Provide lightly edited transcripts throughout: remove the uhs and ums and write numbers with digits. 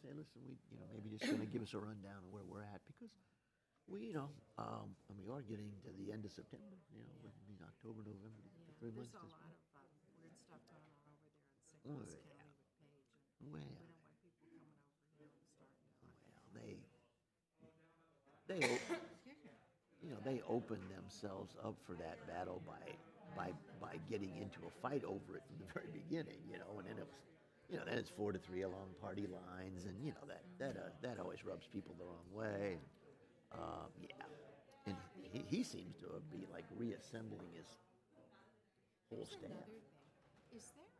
say, listen, maybe just kind of give us a rundown of where we're at, because and we are getting to the end of September, in October, November, Yeah, 3 months. there's a lot of weird stuff going on over there in St. Oh, Louis yeah. County with Page, and Well, we don't want people coming over here and starting to they Excuse me. they open themselves up for that battle by getting into a fight over it from the very beginning, and then then it's 4-3 along party lines, and that always rubs people the wrong way. Yeah, and he seems to be like reassembling his whole Here's staff. another thing. Is there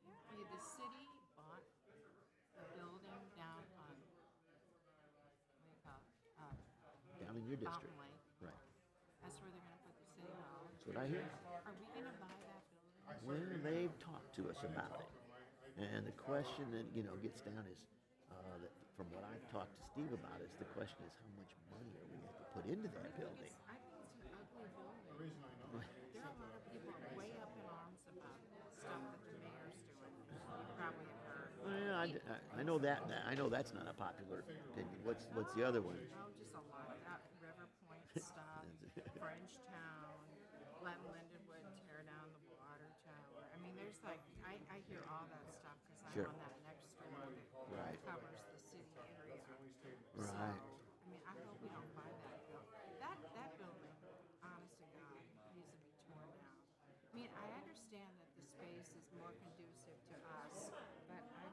apparently the city bought a building down on what do you call it? Down in your Fountain district, Lake. right? That's where they're going to put the city hall. That's what I hear. Are we going to buy that building? Well, they've talked to us about it, and the question that gets down is, that from what I've talked to Steve about, is the question is how much money are we going to put into that building? I think it's an ugly building. There are a lot of people way up in arms about stuff that the mayor's doing. You probably have heard. Well, I know I know that's not a popular opinion. What's the other one? Oh, just a lot of that River Point stuff, Frenchtown, letting Lindenwood tear down the water tower. I mean, there's like, I hear all that stuff because I'm Sure. on that next door that Right. covers the city area. Right. So, I mean, I hope we don't buy that building. That building, honest to God, needs to be torn down. I mean, I understand that the space is more conducive to us, but I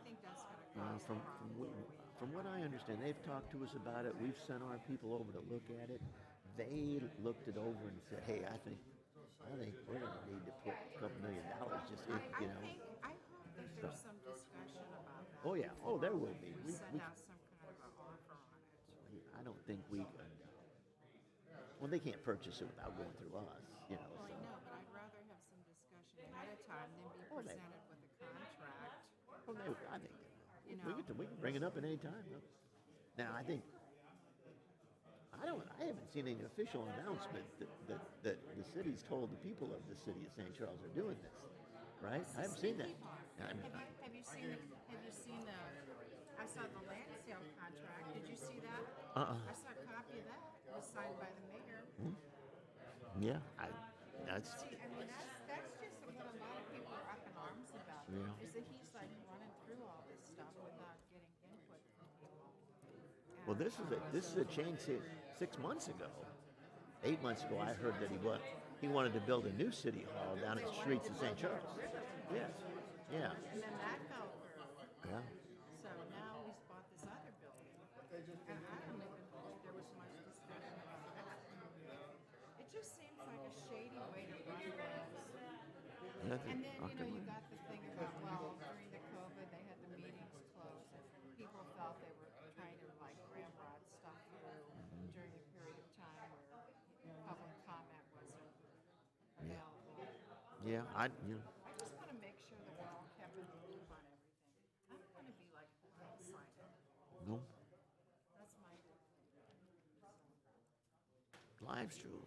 think that's going to cause a problem. From what I understand, they've talked to us about it. We've sent our people over to look at it. They looked it over and said, "Hey, I think we're going to need to put a couple $1 million just in, I hope that there's some discussion about that. Oh yeah. Oh, there will be. We send out some kind of an offer on it. I don't think we can. Well, they can't purchase it without going through us, Well, So. I know, but I'd rather have some discussion ahead of time than be presented with a contract. Well, I think they will. You know. We can bring it up at any time. Though. Now, I think I haven't seen any official announcement that the city's told the people of the city of St. Charles are doing this, right? I haven't seen that. Have you seen the? I saw the land sale contract. Did you see that? I saw a copy of that. It was signed by the mayor. Yeah, that's. See, I mean, that's just what a lot of people are up in arms about. Yeah. Is that he's like running through all this stuff without getting input from people. Well, this is a change 6 months ago. 8 months ago, I heard that he wanted to build a new city hall down at the streets of St. Charles. Yes. Yeah. And then that fell through. Yeah. So now he's bought this other building. And I don't even think there was much discussion about that. It just seems like a shady way to run things. And then, you got the thing about, well, during the COVID, they had the meetings closed, and people felt they were trying to, like, ramrod stuff through during a period of time where public comment wasn't available. Yeah. I just want to make sure that we're all kept in the loop on everything. I don't want to be, like, blindsided. No. That's my thing. Life's true.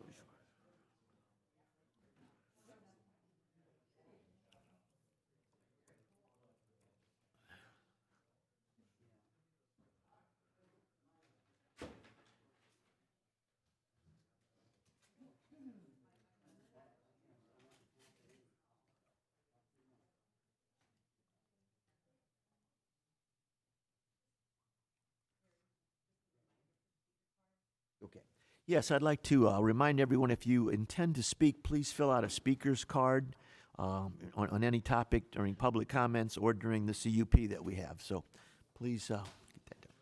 Okay. Yes, I'd like to remind everyone, if you intend to speak, please fill out a speaker's card on any topic during public comments or during the CUP that we have. So please get that done.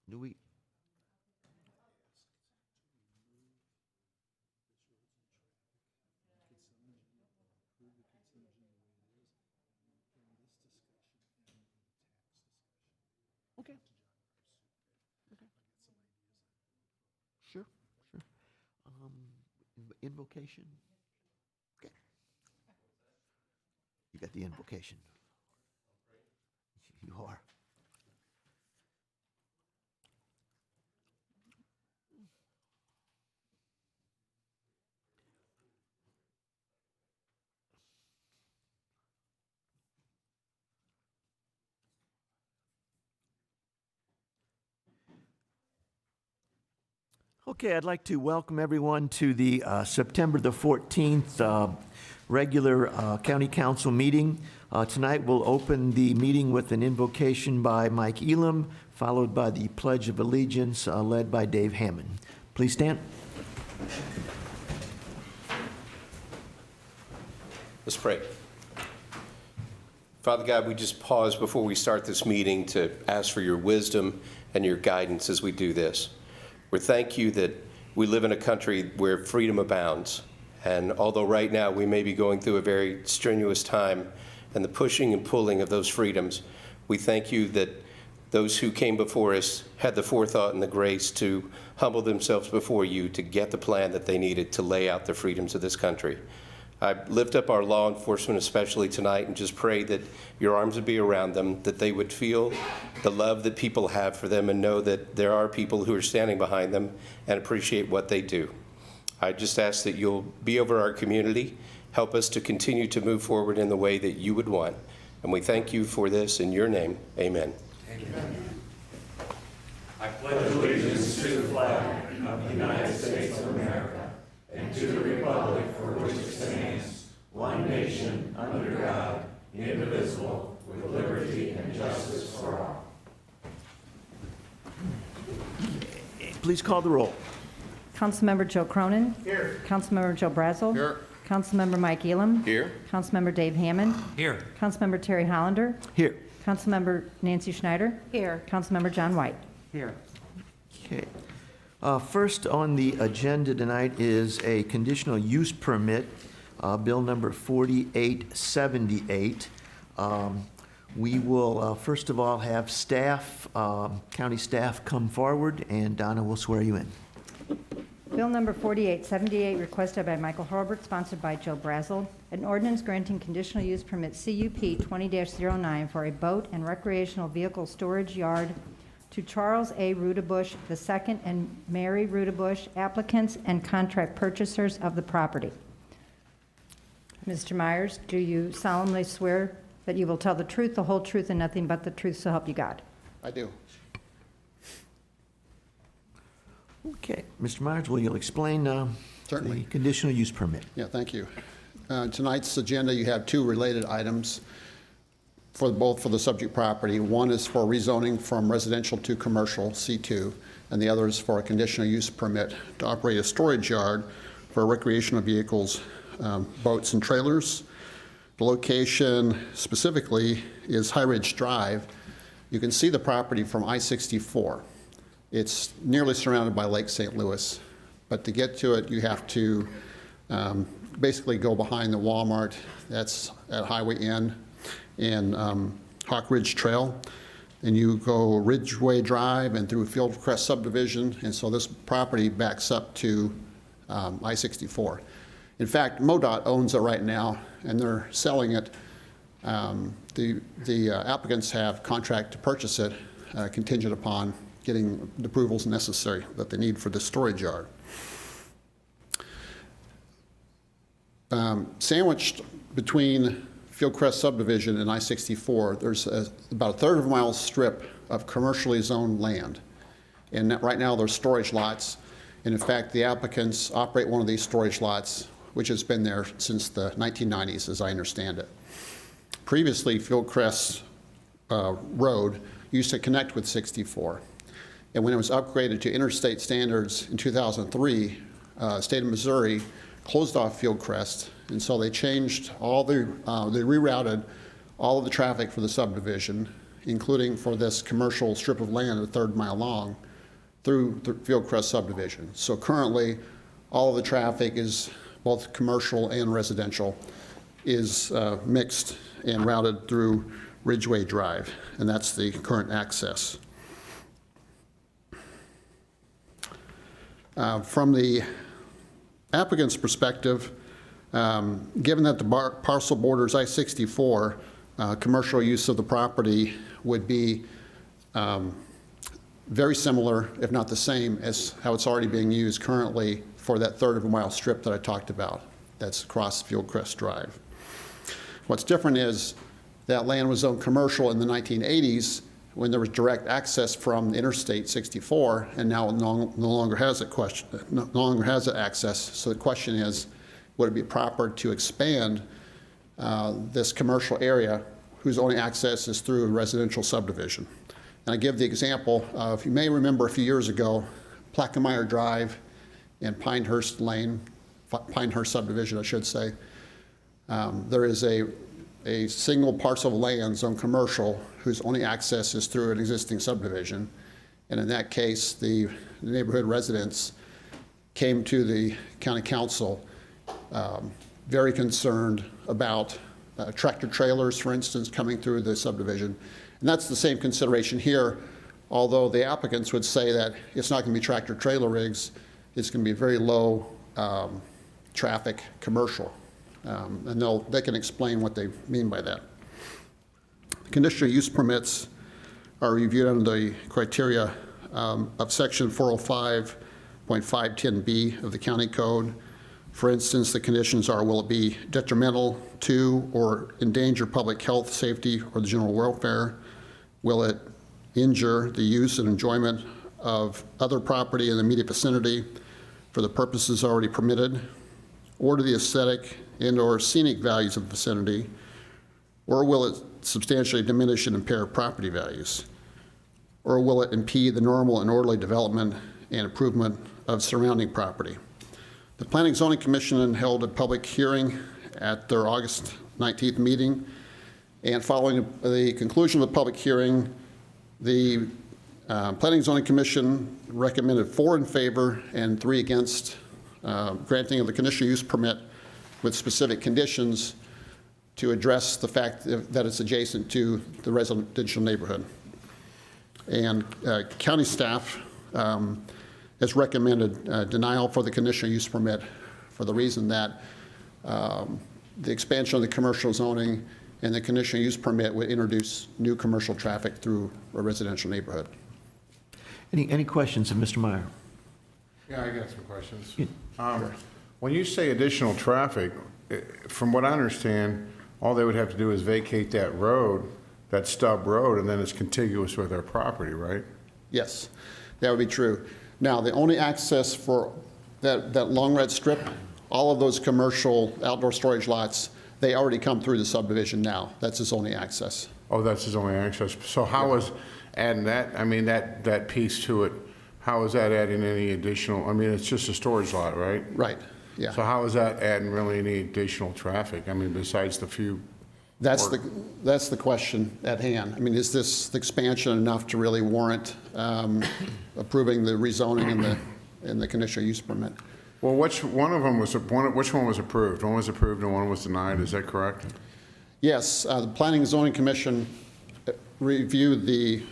Do we? Okay. Okay. Sure, sure. Invocation. Okay. You got the invocation. You are. Okay, I'd like to welcome everyone to the September the 14th regular County Council meeting. Tonight we'll open the meeting with an invocation by Mike Elam, followed by the Pledge of Allegiance led by Dave Hammond. Please stand. Let's pray. Father God, we just pause before we start this meeting to ask for your wisdom and your guidance as we do this. We thank you that we live in a country where freedom abounds. And although right now we may be going through a very strenuous time and the pushing and pulling of those freedoms, we thank you that those who came before us had the forethought and the grace to humble themselves before you to get the plan that they needed to lay out the freedoms of this country. I lift up our law enforcement especially tonight and just pray that your arms would be around them, that they would feel the love that people have for them and know that there are people who are standing behind them and appreciate what they do. I just ask that you'll be over our community, help us to continue to move forward in the way that you would want. And we thank you for this in your name. Amen. Amen. I pledge allegiance to the flag of the United States of America and to the republic for which it stands, one nation, under God, indivisible, with liberty and justice for all. Please call the roll. Councilmember Joe Cronin. Here. Councilmember Joe Brazel. Here. Councilmember Mike Elam. Here. Councilmember Dave Hammond. Here. Councilmember Terry Hollander. Here. Councilmember Nancy Schneider. Here. Councilmember John White. Here. Okay. First on the agenda tonight is a conditional use permit, bill number 4878. We will, first of all, have staff, county staff come forward, and Donna will swear you in. Bill number 4878, requested by Michael Hurlbert, sponsored by Joe Brazel. An ordinance granting conditional use permit CUP 20-09 for a boat and recreational vehicle storage yard to Charles A. Rudabush II and Mary Rudabush, applicants and contract purchasers of the property. Mr. Myers, do you solemnly swear that you will tell the truth, the whole truth, and nothing but the truth, so help you God? I do. Okay, Mr. Myers, will you explain the Certainly. conditional use permit? Yeah, thank you. Tonight's agenda, you have two related items for both for the subject property. One is for rezoning from residential to commercial, C2, and the other is for a conditional use permit to operate a storage yard for recreational vehicles, boats and trailers. The location specifically is High Ridge Drive. You can see the property from I-64. It's nearly surrounded by Lake St. Louis, but to get to it, you have to basically go behind the Walmart. That's at Highway N and Hawk Ridge Trail. And you go Ridgeway Drive and through Fieldcrest subdivision, and so this property backs up to I-64. In fact, MoDOT owns it right now, and they're selling it. The applicants have contract to purchase it contingent upon getting the approvals necessary that they need for the storage yard. Sandwiched between Fieldcrest subdivision and I-64, there's about a third of a mile strip of commercially zoned land. And right now there's storage lots. And in fact, the applicants operate one of these storage lots, which has been there since the 1990s, as I understand it. Previously, Fieldcrest Road used to connect with 64. And when it was upgraded to interstate standards in 2003, state of Missouri closed off Fieldcrest, and so they changed all they rerouted all of the traffic for the subdivision, including for this commercial strip of land a third mile long, through the Fieldcrest subdivision. So currently, all of the traffic is both commercial and residential, is mixed and routed through Ridgeway Drive, and that's the current access. From the applicant's perspective, given that the parcel borders I-64, commercial use of the property would be very similar, if not the same, as how it's already being used currently for that third of a mile strip that I talked about. That's across Fieldcrest Drive. What's different is that land was zoned commercial in the 1980s when there was direct access from Interstate 64, and now no longer has that question, no longer has that access. So the question is, would it be proper to expand this commercial area whose only access is through a residential subdivision? And I give the example of, you may remember a few years ago, Plaquemine Drive and Pinehurst Lane, Pinehurst subdivision, I should say. There is a single parcel of land zoned commercial whose only access is through an existing subdivision. And in that case, the neighborhood residents came to the county council very concerned about tractor trailers, for instance, coming through the subdivision. And that's the same consideration here, although the applicants would say that it's not going to be tractor trailer rigs, it's going to be very low traffic commercial. And they can explain what they mean by that. Conditional use permits are reviewed under the criteria of section 405.510B of the county code. For instance, the conditions are, will it be detrimental to or endanger public health, safety, or the general welfare? Will it injure the use and enjoyment of other property in the immediate vicinity for the purposes already permitted, or to the aesthetic and/or scenic values of the vicinity, or will it substantially diminish and impair property values, or will it impede the normal and orderly development and improvement of surrounding property? The Planning and Zoning Commission held a public hearing at their August 19th meeting, and following the conclusion of the public hearing, the Planning and Zoning Commission recommended 4 in favor and 3 against granting of the conditional use permit with specific conditions to address the fact that it's adjacent to the residential neighborhood. And county staff has recommended denial for the conditional use permit for the reason that the expansion of the commercial zoning and the conditional use permit would introduce new commercial traffic through a residential neighborhood. Any questions of Mr. Meyer? Yeah, I got some questions. Yeah. When you say additional traffic, from what I understand, all they would have to do is vacate that road, that stub road, and then it's contiguous with their property, right? Yes, that would be true. Now, the only access for that long red strip, all of those commercial outdoor storage lots, they already come through the subdivision now. That's its only access. Oh, that's his only access. So how is adding that, I mean, that piece to it, how is that adding any additional, I mean, it's just a storage lot, right? Right, yeah. So how is that adding really any additional traffic? I mean, besides the few? That's the question at hand. I mean, is this expansion enough to really warrant approving the rezoning and the conditional use permit? Well, which one was approved? One was approved and one was denied, is that correct? Yes, the Planning and Zoning Commission reviewed the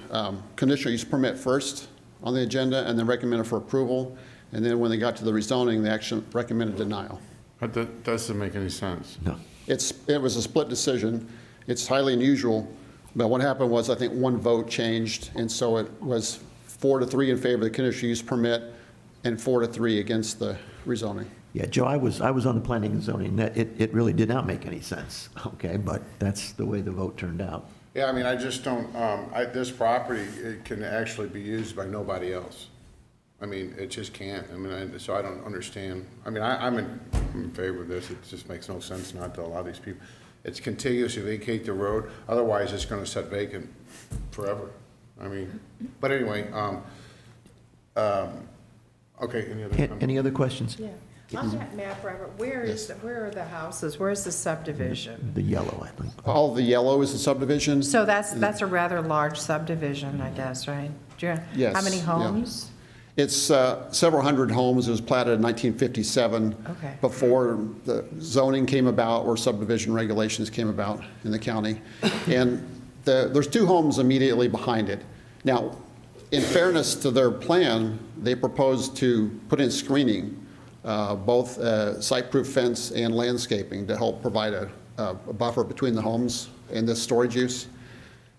conditional use permit first on the agenda and then recommended for approval. And then when they got to the rezoning, they actually recommended denial. That doesn't make any sense. No. It was a split decision. It's highly unusual, but what happened was I think one vote changed, and so it was 4-3 in favor of the conditional use permit and 4-3 against the rezoning. Yeah, Joe, I was on the planning and zoning. It really did not make any sense, okay? But that's the way the vote turned out. Yeah, I mean, I just don't, this property, it can actually be used by nobody else. I mean, it just can't. I mean, so I don't understand. I mean, I'm in favor of this. It just makes no sense not to allow these people. It's contiguous, you vacate the road, otherwise it's gonna sit vacant forever. I mean, but anyway, okay, any other comments? Any other questions? Yeah. On that map, Robert, where are the houses? Where's the subdivision? The yellow, I think. All of the yellow is the subdivision. So that's a rather large subdivision, I guess, right? Yes, How many yeah. homes? It's several hundred homes. It was platted in 1957. Okay. Before the zoning came about or subdivision regulations came about in the county. And there's 2 homes immediately behind it. Now, in fairness to their plan, they proposed to put in screening, both site-proof fence and landscaping to help provide a buffer between the homes and this storage use.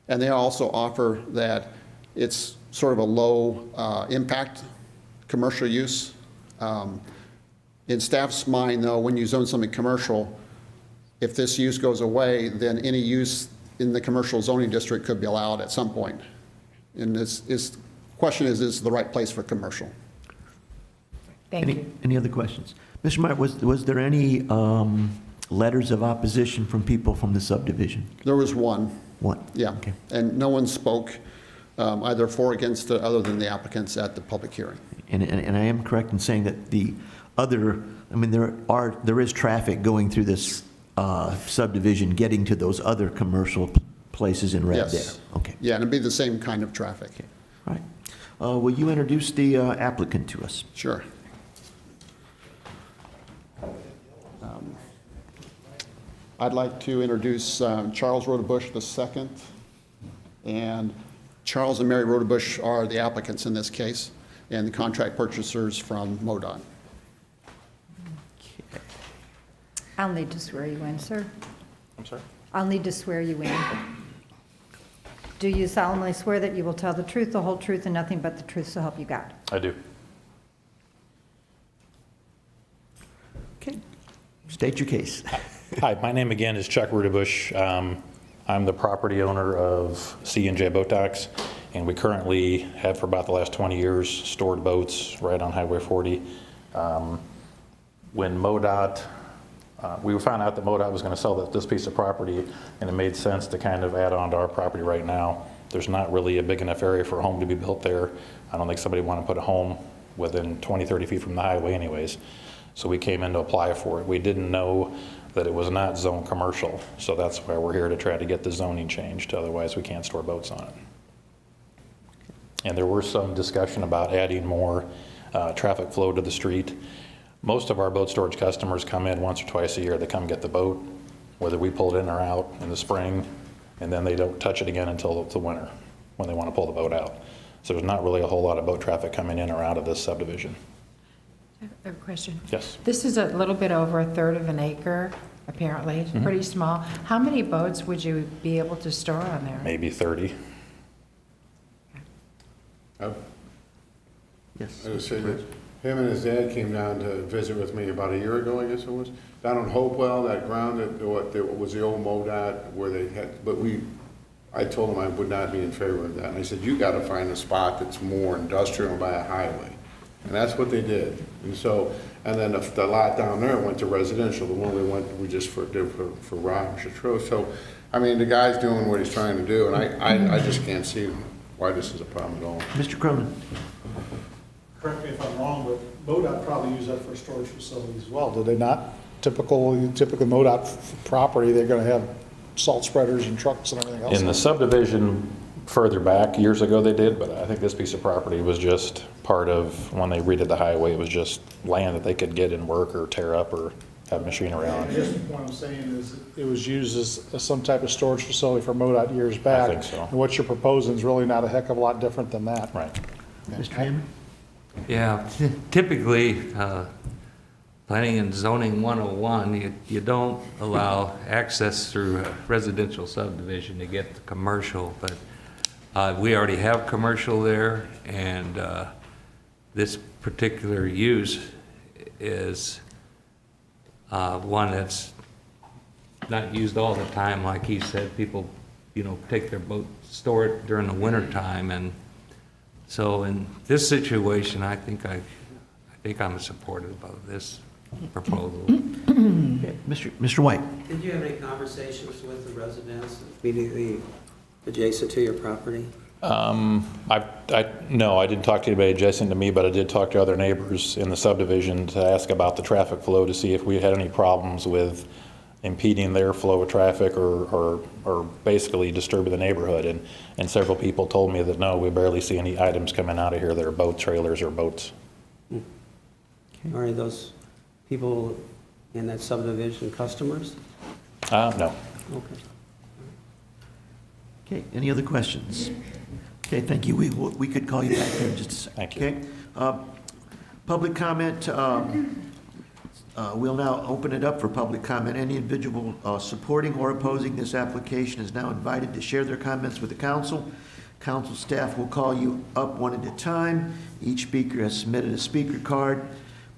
And they also offer that it's sort of a low impact commercial use. In staff's mind, though, when you zone something commercial, if this use goes away, then any use in the commercial zoning district could be allowed at some point. And his question is the right place for commercial? Thank you. Any other questions? Mr. Meyer, was there any letters of opposition from people from the subdivision? There was one, One? yeah. Okay. And no one spoke either for or against it, other than the applicants at the public hearing. And I am correct in saying that the other, I mean, there is traffic going through this subdivision, getting to those other commercial places in red there? Yes. Okay, Yeah, and it'd be the same kind of traffic. all right. Will you introduce the applicant to us? Sure. I'd like to introduce Charles Rodebush II, and Charles and Mary Rodebush are the applicants in this case, and the contract purchasers from MoDOT. I'll need to swear you in, sir. I'm sorry? I'll need to swear you in. Do you solemnly swear that you will tell the truth, the whole truth, and nothing but the truth, so help you God? I do. Okay, state your case. Hi, my name again is Chuck Rudebush. I'm the property owner of C&J Boat Docks, and we currently have for about the last 20 years stored boats right on Highway 40. When MoDOT, we found out that MoDOT was going to sell this piece of property, and it made sense to kind of add on to our property right now. There's not really a big enough area for a home to be built there. I don't think somebody would want to put a home within 20, 30 feet from the highway anyways. So we came in to apply for it. We didn't know that it was not zone commercial, so that's why we're here to try to get the zoning changed. Otherwise, we can't store boats on it. And there were some discussion about adding more traffic flow to the street. Most of our boat storage customers come in once or twice a year. They come get the boat, whether we pull it in or out in the spring, and then they don't touch it again until the winter when they want to pull the boat out. So there's not really a whole lot of boat traffic coming in or out of this subdivision. I have a question. Yes. This is a little bit over a third of an acre, apparently. It's pretty small. How many boats would you be able to store on there? Maybe 30. Yes. I would say that him and his dad came down to visit with me about a year ago, I guess it was, down on Hopewell, that ground that was the old MoDOT where they had, but I told him I would not be in favor of that. And I said, you gotta find a spot that's more industrial by a highway. And that's what they did. And so, and then the lot down there went to residential, the one we just did for Rob Chatreau. So, I mean, the guy's doing what he's trying to do, and I just can't see why this is a problem at all. Mr. Cronin? Correct me if I'm wrong, but MoDOT probably use that for storage facilities as well, do they not? Typical MoDOT property, they're gonna have salt spreaders and trucks and everything else. In the subdivision further back, years ago they did, but I think this piece of property was just part of, when they redid the highway, it was just land that they could get and work or tear up or have machinery on. Just what I'm saying is, it was used as some type of storage facility for MoDOT years back. think so. And what you're proposing is really not a heck of a lot different than that. Right. Mr. Hammond? Yeah, typically, planning and zoning 101, you don't allow access through a residential subdivision to get the commercial, but we already have commercial there, and this particular use is one that's not used all the time. Like he said, people, take their boat, store it during the winter time, and so in this situation, I think I'm supportive of this proposal. Okay, Mr. White? Did you have any conversations with the residents immediately adjacent to your property? No, I didn't talk to anybody adjacent to me, but I did talk to other neighbors in the subdivision to ask about the traffic flow, to see if we had any problems with impeding their flow of traffic or basically disturbing the neighborhood. And several people told me that, no, we barely see any items coming out of here that are boat trailers or boats. Are those people in that subdivision customers? No. Okay. Okay, any other questions? Okay, thank you. We could call you back there in just a second. Thank you. Okay. Public comment, we'll now open it up for public comment. Any individual supporting or opposing this application is now invited to share their comments with the council. Council staff will call you up one at a time. Each speaker has submitted a speaker card.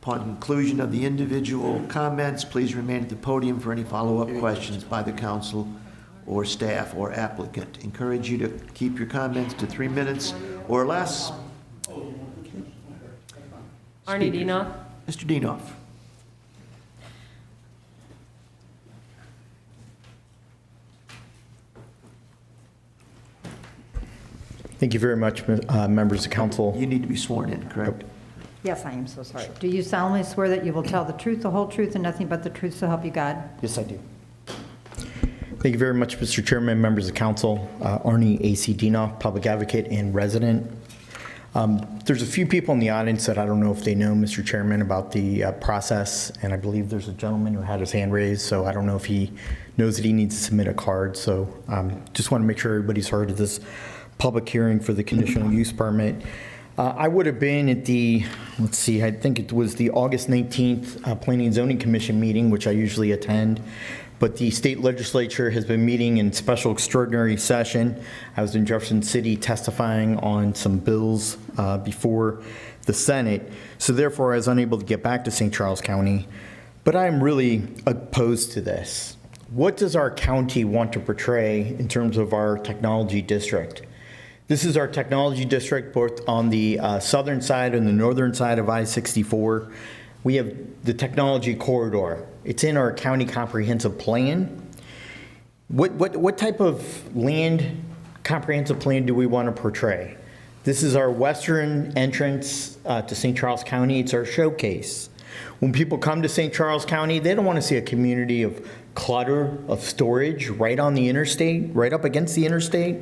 Upon conclusion of the individual comments, please remain at the podium for any follow-up questions by the council or staff or applicant. Encourage you to keep your comments to 3 minutes or less. Arnie Dinoff. Mr. Dienoff. Thank you very much, members of council. You need to be sworn in, correct? Yes, I am so sorry. Do you solemnly swear that you will tell the truth, the whole truth, and nothing but the truth, so help you God? Yes, I do. Thank you very much, Mr. Chairman, members of council. Arnie A.C. Dinoff, public advocate and resident. There's a few people in the audience that I don't know if they know, Mr. Chairman, about the process, and I believe there's a gentleman who had his hand raised, so I don't know if he knows that he needs to submit a card. So just want to make sure everybody's heard of this public hearing for the conditional use permit. I would have been at the, let's see, I think it was the August 19th Planning and Zoning Commission meeting, which I usually attend. But the state legislature has been meeting in special extraordinary session. I was in Jefferson City testifying on some bills before the Senate. So therefore, I was unable to get back to St. Charles County. But I'm really opposed to this. What does our county want to portray in terms of our technology district? This is our technology district, both on the southern side and the northern side of I-64. We have the technology corridor. It's in our county comprehensive plan. What type of land comprehensive plan do we want to portray? This is our western entrance to St. Charles County. It's our showcase. When people come to St. Charles County, they don't want to see a community of clutter, of storage right on the interstate, right up against the interstate.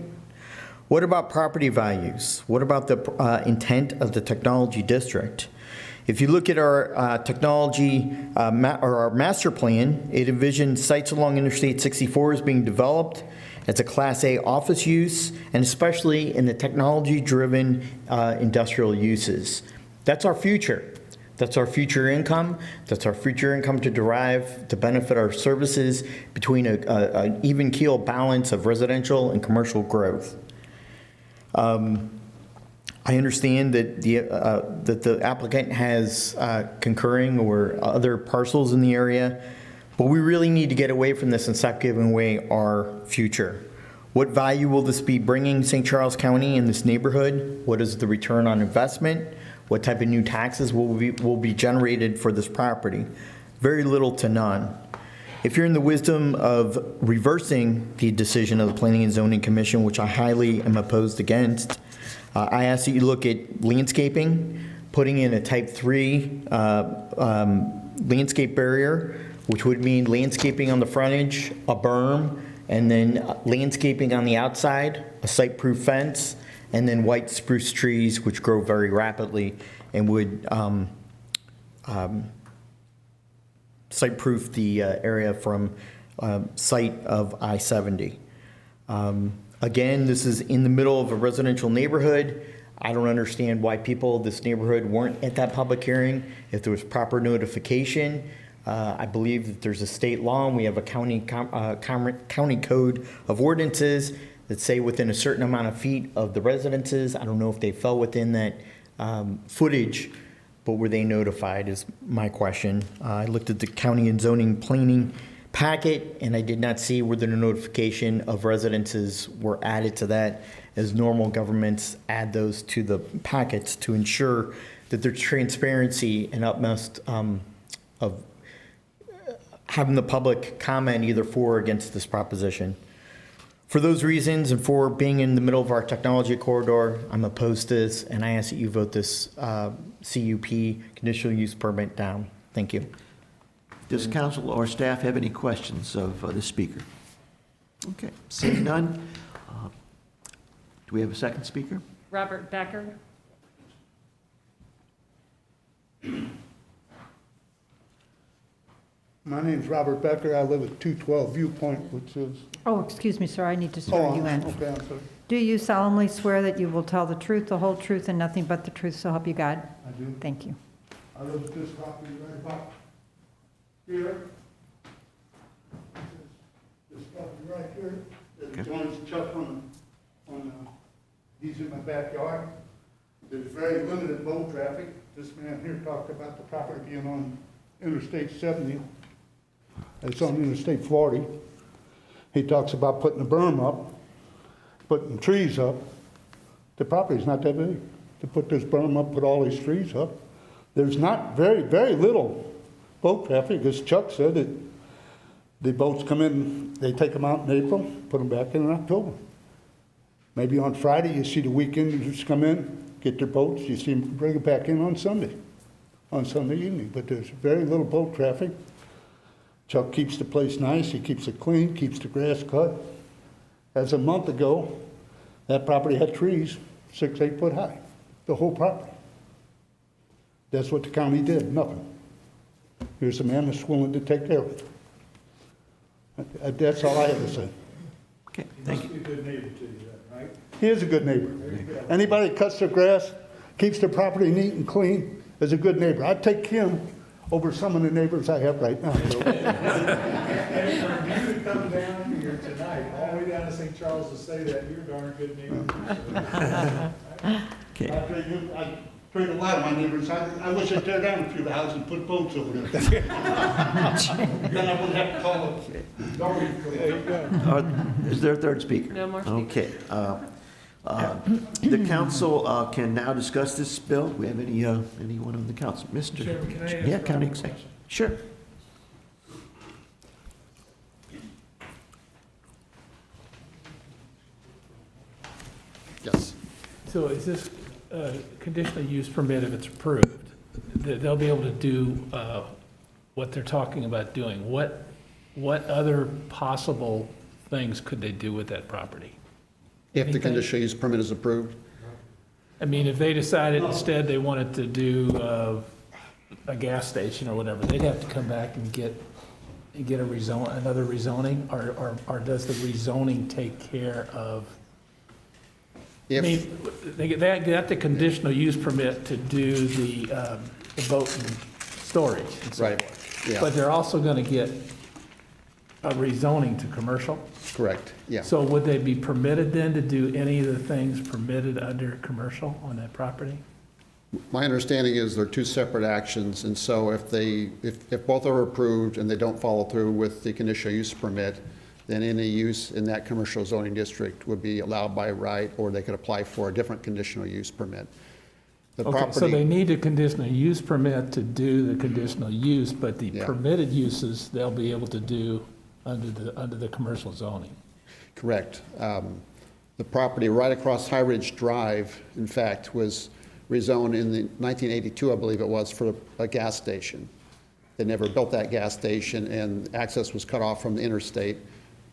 What about property values? What about the intent of the technology district? If you look at our technology or our master plan, it envisions sites along Interstate 64 as being developed as a Class A office use, and especially in the technology-driven industrial uses. That's our future. That's our future income. That's our future income to derive, to benefit our services between an even keel balance of residential and commercial growth. I understand that the applicant has concurring or other parcels in the area, but we really need to get away from this and stop giving away our future. What value will this be bringing St. Charles County in this neighborhood? What is the return on investment? What type of new taxes will be generated for this property? Very little to none. If you're in the wisdom of reversing the decision of the Planning and Zoning Commission, which I highly am opposed against, I ask that you look at landscaping, putting in a type 3 landscape barrier, which would mean landscaping on the frontage, a berm, and then landscaping on the outside, a site-proof fence, and then white spruce trees, which grow very rapidly and would site-proof the area from site of I-70. Again, this is in the middle of a residential neighborhood. I don't understand why people in this neighborhood weren't at that public hearing. If there was proper notification, I believe that there's a state law and we have a county code of ordinances that say within a certain amount of feet of the residences. I don't know if they fell within that footage, but were they notified is my question. I looked at the county and zoning planning packet and I did not see whether the notification of residences were added to that, as normal governments add those to the packets to ensure that there's transparency and utmost of having the public comment either for or against this proposition. For those reasons and for being in the middle of our technology corridor, I'm opposed to this, and I ask that you vote this CUP, conditional use permit, down. Thank you. Does council or staff have any questions of the speaker? Okay, seeing none. Do we have a second speaker? Robert Becker. My name's Robert Becker. I live at 212 Viewpoint, which is... Oh, excuse me, sir, I need to swear you in. Okay, I'm sorry. Do you solemnly swear that you will tell the truth, the whole truth, and nothing but the truth, so help you God? I do. Thank you. I live at this property right about here. This property right here, that joins Chuck he's in my backyard. There's very limited boat traffic. This man here talked about the property being on Interstate 70. It's on Interstate 40. He talks about putting a berm up, putting trees up. The property's not that big to put this berm up, put all these trees up. There's not very little boat traffic, as Chuck said, the boats come in, they take them out in April, put them back in October. Maybe on Friday, you see the weekenders come in, get their boats, you see them bring it back in on Sunday evening. But there's very little boat traffic. Chuck keeps the place nice, he keeps it clean, keeps the grass cut. As a month ago, that property had trees 6, 8 foot high, the whole property. That's what the county did, nothing. Here's a man that's willing to take care of it. That's all I have to say. Okay, thank you. He must be a good neighbor to you, right? He is a good neighbor. Anybody that cuts their grass, keeps their property neat and clean, is a good neighbor. I'd take him over some of the neighbors I have right now. And for you to come down here tonight, all the way down to St. Charles to say that, you're a darn good neighbor. Okay. I trade a lot of my neighbors. I wish I'd tear down a few of the houses and put boats over there. Then I wouldn't have to call it. Is there a third speaker? No more speakers. Okay. The council can now discuss this bill. Do we have anyone on the council? Mr. Chairman, can I ask Yeah, Rob county a executive. question? Sure. Yes. So is this conditional use permit, if it's approved, they'll be able to do what they're talking about doing? What other possible things could they do with that property? If the Anything? conditional use permit is approved, I mean, if they decided instead they wanted to do a gas station or whatever, they'd have to come back and get another rezoning, or does the rezoning take care of? I mean, they got the conditional use permit to do the boat and storage and so Right, forth. yeah. But they're also gonna get a rezoning to commercial? correct, yeah. So would they be permitted then to do any of the things permitted under commercial on that property? My understanding is they're two separate actions, and so if both are approved and they don't follow through with the conditional use permit, then any use in that commercial zoning district would be allowed by right, or they could apply for a different conditional use permit. The Okay, so property- they need a conditional use permit to do the conditional use, but the Yeah. permitted uses, they'll be able to do under the commercial zoning. Correct. The property right across High Ridge Drive, in fact, was rezoned in the 1982, I believe it was, for a gas station. They never built that gas station, and access was cut off from the interstate.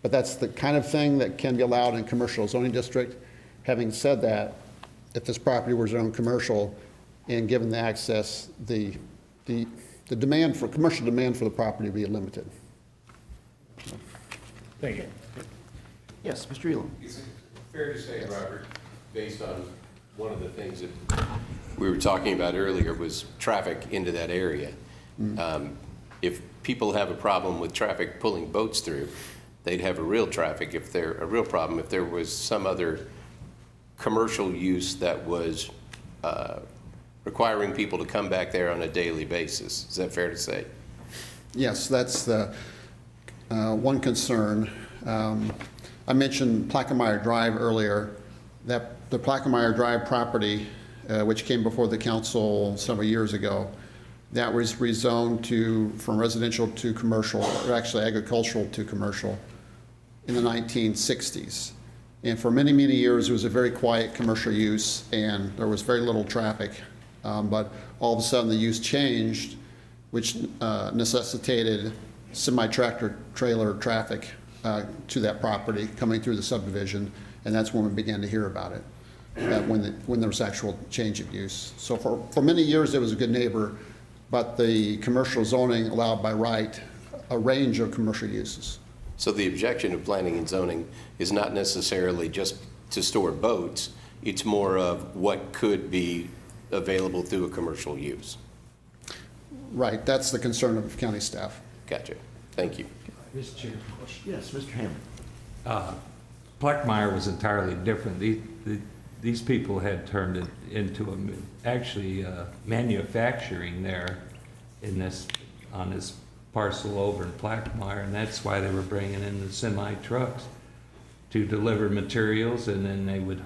But that's the kind of thing that can be allowed in commercial zoning district. Having said that, if this property were zoned commercial and given the access, the demand for, commercial demand for the property would be limited. Thank you. Yes, Mr. Elam. Is it fair to say, Robert, based on one of the things that we were talking about earlier was traffic into that area? If people have a problem with traffic pulling boats through, they'd have a real problem if there was some other commercial use that was requiring people to come back there on a daily basis. Is that fair to say? Yes, that's the one concern. I mentioned Plaquemine Drive earlier. That the Plaquemine Drive property, which came before the council several years ago, that was rezoned from residential to commercial, or actually agricultural to commercial, in the 1960s. And for many, many years, it was a very quiet commercial use, and there was very little traffic. But all of a sudden, the use changed, which necessitated semi-tractor trailer traffic to that property coming through the subdivision, and that's when we began to hear about it, when there was actual change of use. So for many years, it was a good neighbor, but the commercial zoning allowed by right a range of commercial uses. So the objection of planning and zoning is not necessarily just to store boats, it's more of what could be available through a commercial use. Right, that's the concern of county staff. Gotcha. Thank you. Mr. Chair. Yes, Mr. Hammond. Plaquemine was entirely different. These people had turned it into actually manufacturing there on this parcel over in Plaquemire, and that's why they were bringing in the semi-trucks to deliver materials, and then they would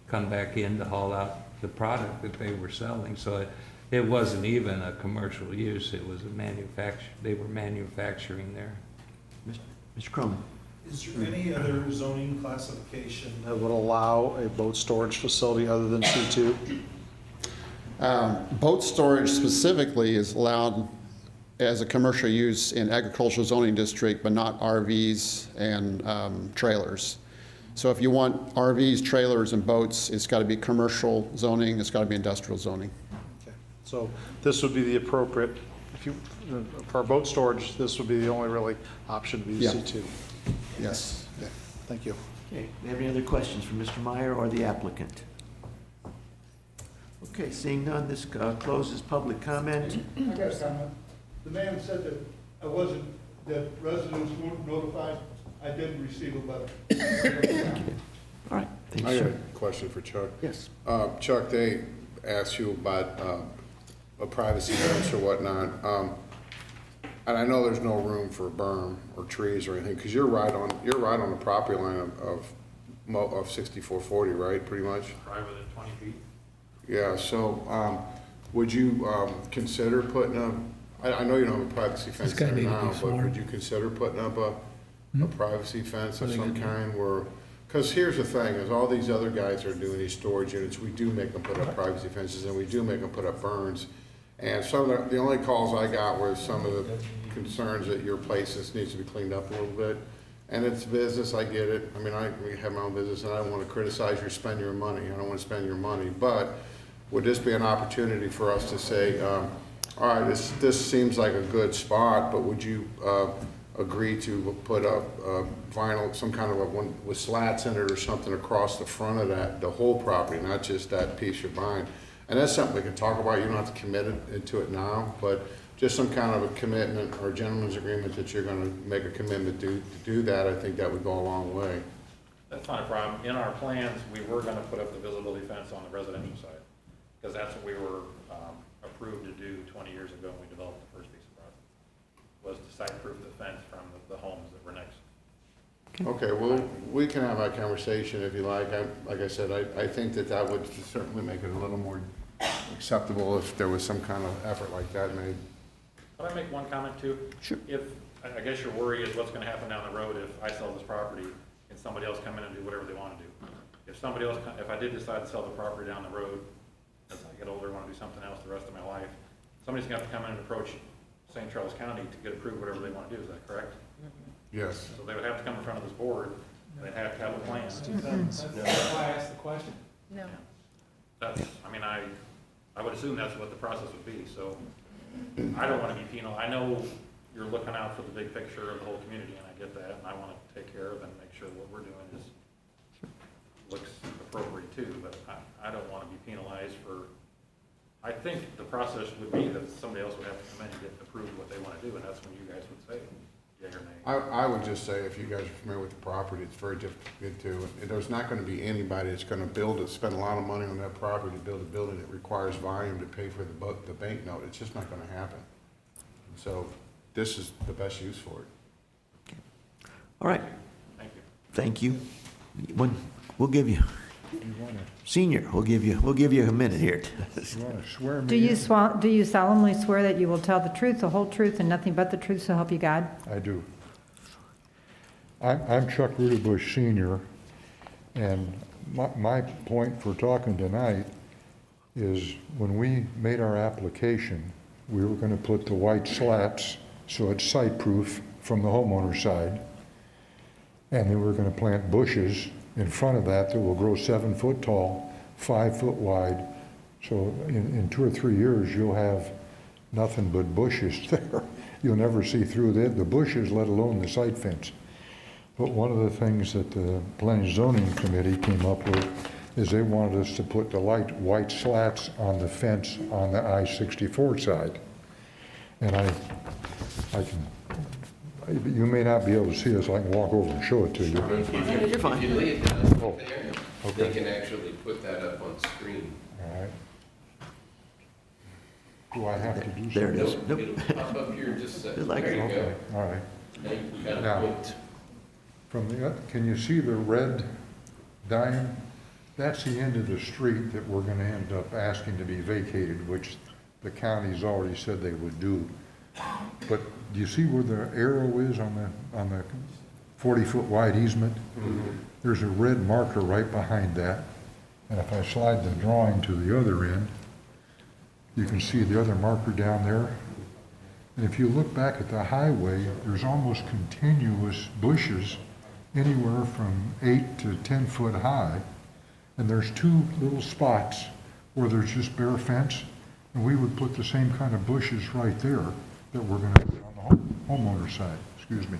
come back in to haul out the product that they were selling. So it wasn't even a commercial use, it was a they were manufacturing there. Mr. Cronin? Is there any other zoning classification that would allow a boat storage facility other than C2? Boat storage specifically is allowed as a commercial use in agricultural zoning district, but not RVs and trailers. So if you want RVs, trailers, and boats, it's got to be commercial zoning, it's got to be industrial zoning. Okay. So this would be the appropriate, for boat storage, this would be the only really option to be Yeah. C2. Yes. Okay. Thank you. Okay, do you have any other questions for Mr. Meyer or the applicant? Okay, seeing none, this closes public comment. I got a comment. The man said that residents weren't notified. I didn't receive a letter. All right, thank I you, got sir. a question for Chuck. Yes. Chuck, they asked you about a privacy fence or whatnot. And I know there's no room for a berm or trees or anything, because you're right on the property line of 6440, right, pretty much? Probably within 20 feet. Yeah, so, would you, consider putting up, I know you don't have a privacy fence there now, but would you consider putting up a privacy fence of some kind where, because here's the thing, is all these other guys are doing these storage units, we do make them put up privacy fences, and we do make them put up berms. And some of the only calls I got were some of the concerns that your place needs to be cleaned up a little bit. And it's business, I get it. I mean, we have my own business, and I don't want to criticize your spend your money. I don't want to spend your money. But would this be an opportunity for us to say, all right, this seems like a good spot, but would you agree to put up vinyl, some kind of a one with slats in it or something across the front of the whole property, not just that piece you're buying? And that's something we can talk about. You don't have to commit to it now, but just some kind of a commitment or a gentleman's agreement that you're going to make a commitment to do that. I think that would go a long way. That's not a problem. In our plans, we were going to put up the visibility fence on the residential side, because that's what we were approved to do 20 years ago when we developed the first piece of property, was to site-proof the fence from the homes that were next. Okay, well, we can have that conversation if you like. Like I said, I think that would certainly make it a little more acceptable if there was some kind of effort like that made. Can I make one comment too? Sure. I guess your worry is what's going to happen down the road if I sell this property and somebody else come in and do whatever they want to do. If I did decide to sell the property down the road, as I get older, want to do something else the rest of my life, somebody's going to have to come in and approach St. Charles County to get approved whatever they want to do. Is that correct? Yes. So they would have to come in front of this board, and they'd have to have a plan. That's why I asked the question. No. I would assume that's what the process would be, so I don't want to be penal. I know you're looking out for the big picture of the whole community, and I get that, and I want to take care of and make sure what we're doing looks appropriate too, but I don't want to be penalized for, I think the process would be that somebody else would have to come in and get approved what they want to do, and that's when you guys would say, yea or nay. I would just say, if you guys are familiar with the property, it's very difficult to, there's not going to be anybody that's going to spend a lot of money on that property to build a building that requires volume to pay for the banknote. It's just not going to happen. So this is the best use for it. All right, Thank you. thank you. We'll give you, senior, we'll give you a minute here. You want to swear me Do you solemnly swear that you will tell the truth, the whole truth, and nothing but the truth, so help you God? I do. I'm Chuck Rudebush Senior, and my point for talking tonight is when we made our application, we were going to put the white slats so it's site-proof from the homeowner side, and then we're going to plant bushes in front of that will grow 7 foot tall, 5 foot wide. So in 2 or 3 years, you'll have nothing but bushes there. You'll never see through the bushes, let alone the site fence. But one of the things that the Planning and Zoning Committee came up with is they wanted us to put the white slats on the fence on the I-64 side. And you may not be able to see us. I can walk over and show it to you. You're fine. If you lay it down Oh, there, okay. they can actually put that up on screen. All right. Do I have to do something? There it is. Nope. It'll pop up here in just a second. Just like There you Okay, go. all right. Now you've got it Now- booked. From the, can you see the red dime? That's the end of the street that we're gonna end up asking to be vacated, which the county's already said they would do. But do you see where the arrow is on the 40-foot wide easement? There's a red marker right behind that. And if I slide the drawing to the other end, you can see the other marker down there. And if you look back at the highway, there's almost continuous bushes anywhere from 8 to 10 foot high. And there's two little spots where there's just bare fence. And we would put the same kind of bushes right there that we're gonna put on the homeowner side, excuse me.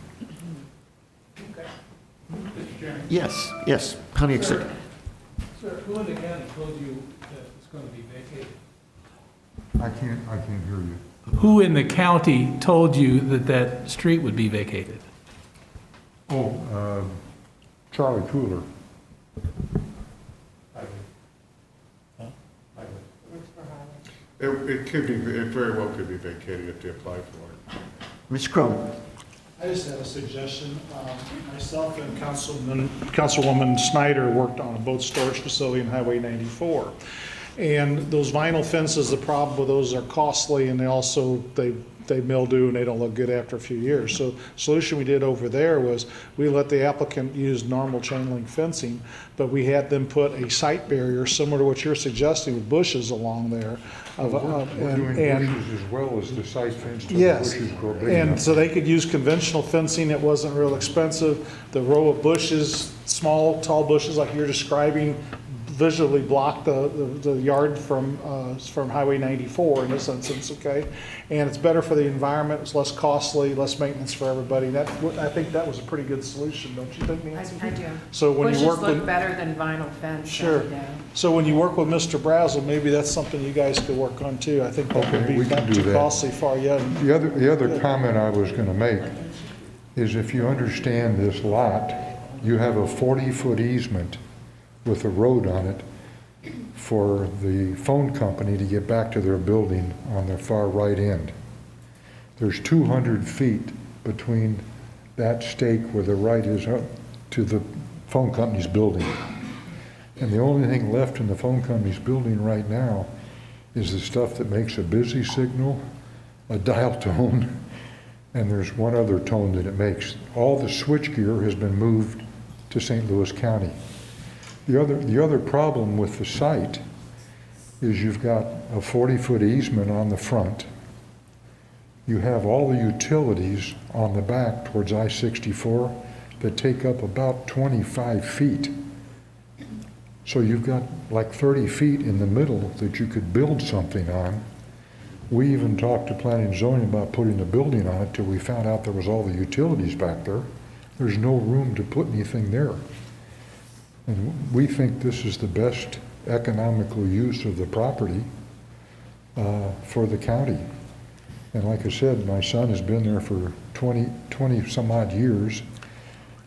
Yes, yes, County Executive. Sir, who in the county told you that it's going to be vacated? I can't hear you. Who in the county told you that that street would be vacated? Oh, Charlie Cooler. It could be, it very well could be vacated if they apply for it. Ms. Cronin. I just had a suggestion. Myself and Councilwoman Snyder worked on a boat storage facility in Highway 94. And those vinyl fences, the problem with those are costly, and they mildew and they don't look good after a few years. So the solution we did over there was we let the applicant use normal chain link fencing, but we had them put a sight barrier similar to what you're suggesting with bushes along there. We're doing bushes as well as the site fence to the Yes, bushes grow big and enough. so they could use conventional fencing, it wasn't real expensive. The row of bushes, small, tall bushes like you're describing, visually block the yard from Highway 94 in this instance, okay? And it's better for the environment, it's less costly, less maintenance for everybody. I think that was a pretty good solution, don't you think, Nancy? I do. So when you work Bushes look with, better than vinyl fence sure. every day. So when you work with Mr. Brazel, maybe that's something you guys could work on too. I think that would Okay, be we can not do too that. costly for you. The other comment I was gonna make is if you understand this lot, you have a 40-foot easement with a road on it for the phone company to get back to their building on the far right end. There's 200 feet between that stake where the right is up to the phone company's building. And the only thing left in the phone company's building right now is the stuff that makes a busy signal, a dial tone, and there's one other tone that it makes. All the switchgear has been moved to St. Louis County. The other problem with the site is you've got a 40-foot easement on the front. You have all the utilities on the back towards I-64 that take up about 25 feet. So you've got like 30 feet in the middle that you could build something on. We even talked to planning and zoning about putting a building on it till we found out there was all the utilities back there. There's no room to put anything there. And we think this is the best economical use of the property for the county. And like I said, my son has been there for 20 some odd years.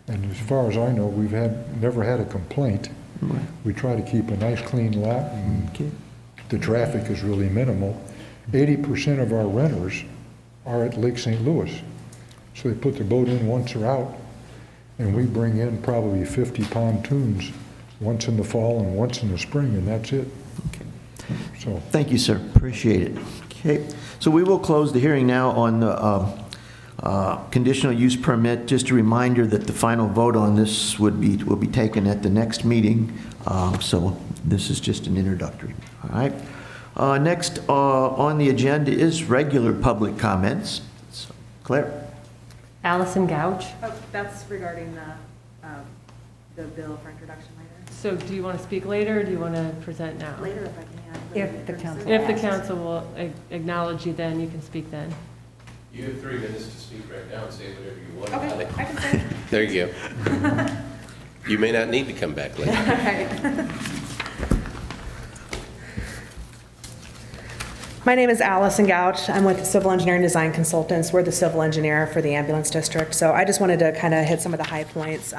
And as far as I know, we've never had a complaint. Right. We try to keep a nice clean lot and the traffic is really minimal. 80% of our renters are at Lake St. Louis. So they put their boat in once they're out, and we bring in probably 50 pontoons once in the fall and once in the spring, and that's it. Okay. So Thank you, sir. Appreciate it. Okay, so we will close the hearing now on the conditional use permit. Just a reminder that the final vote on this will be taken at the next meeting. So this is just an introductory. All right. Next on the agenda is regular public comments. So, Claire. Allison Gouch. Oh, that's regarding the bill for introduction later. So do you want to speak later, or do you want to present now? Later if I can. If the council If the asks. council will acknowledge you, then you can speak then. You have 3 minutes to speak right now and say whatever you want about Okay, it. I can say. There you go. You may not need to come back later. All right. My name is Allison Gouch. I'm with Civil Engineering Design Consultants. We're the civil engineer for the ambulance district. So I just wanted to kind of hit some of the high points.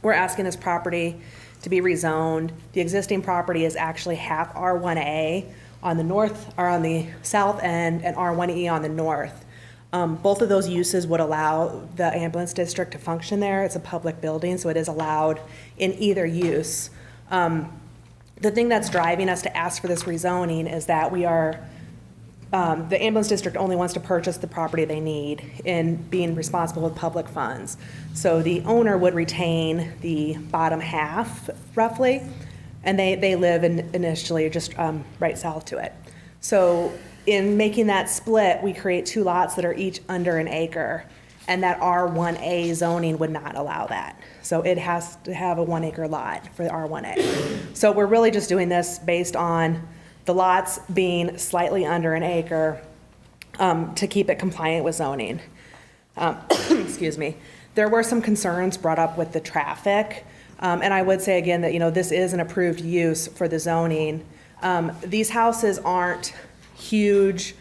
We're asking this property to be rezoned. The existing property is actually half R1A on the north, or on the south end, and R1E on the north. Both of those uses would allow the ambulance district to function there. It's a public building, so it is allowed in either use. The thing that's driving us to ask for this rezoning is that we are, the ambulance district only wants to purchase the property they need in being responsible with public funds. So the owner would retain the bottom half, roughly, and they live initially just right south to it. So in making that split, we create two lots that are each under an acre, and that R1A zoning would not allow that. So it has to have a 1 acre lot for the R1A. So we're really just doing this based on the lots being slightly under an acre to keep it compliant with zoning. Excuse me. There were some concerns brought up with the traffic. And I would say again that, this is an approved use for the zoning. These houses aren't huge,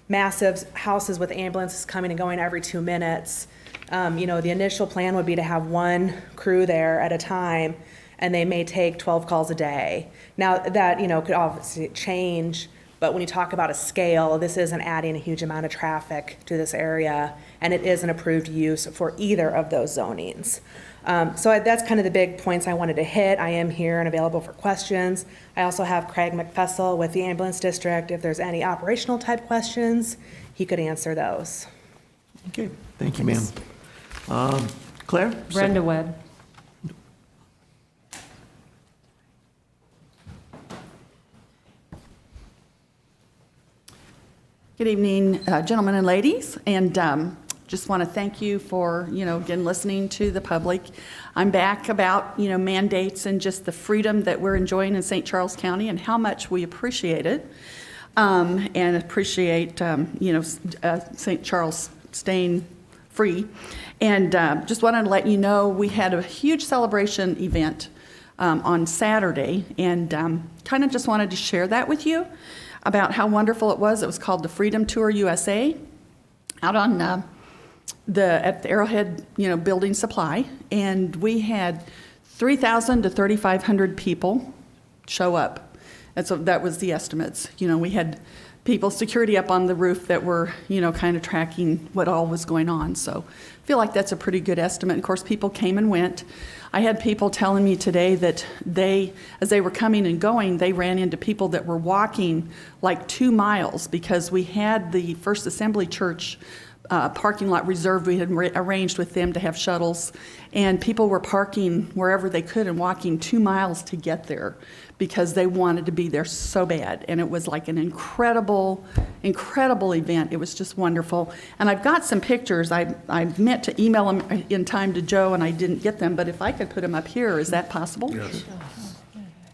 massive houses with ambulances coming and going every 2 minutes. The initial plan would be to have one crew there at a time, and they may take 12 calls a day. Now, that, could obviously change, but when you talk about a scale, this isn't adding a huge amount of traffic to this area, and it is an approved use for either of those zonings. So that's kind of the big points I wanted to hit. I am here and available for questions. I also have Craig McFessel with the ambulance district. If there's any operational type questions, he could answer those. Okay, thank you, ma'am. Claire? Brenda Webb. Good evening, gentlemen and ladies, and just want to thank you for, again, listening to the public. I'm back about, mandates and just the freedom that we're enjoying in St. Charles County and how much we appreciate it, and appreciate, St. Charles staying free. And just wanted to let you know we had a huge celebration event on Saturday, and kind of just wanted to share that with you about how wonderful it was. It was called the Freedom Tour USA out on at the Arrowhead, Building Supply, and we had 3,000 to 3,500 people show up. And so that was the estimates. We had people, security up on the roof that were, kind of tracking what all was going on. So I feel like that's a pretty good estimate. Of course, people came and went. I had people telling me today that as they were coming and going, they ran into people that were walking like 2 miles because we had the First Assembly Church parking lot reserved. We had arranged with them to have shuttles, and people were parking wherever they could and walking 2 miles to get there because they wanted to be there so bad. And it was like an incredible, incredible event. It was just wonderful. And I've got some pictures. I meant to email them in time to Joe, and I didn't get them, but if I could put them up here, is that possible? Yes.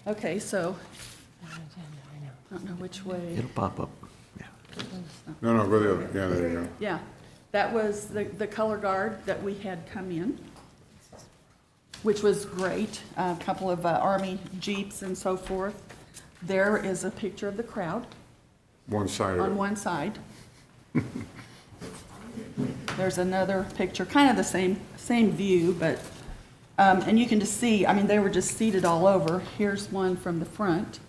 Okay, so, I don't know which way. It'll pop up. No, go the other, yeah, there you go. Yeah, that was the color guard that we had come in, which was great. A couple of Army Jeeps and so forth. There is a picture of the crowd. One side of On it. one side. There's another picture, kind of the same view, but, and you can just see, they were just seated all over. Here's one from the front.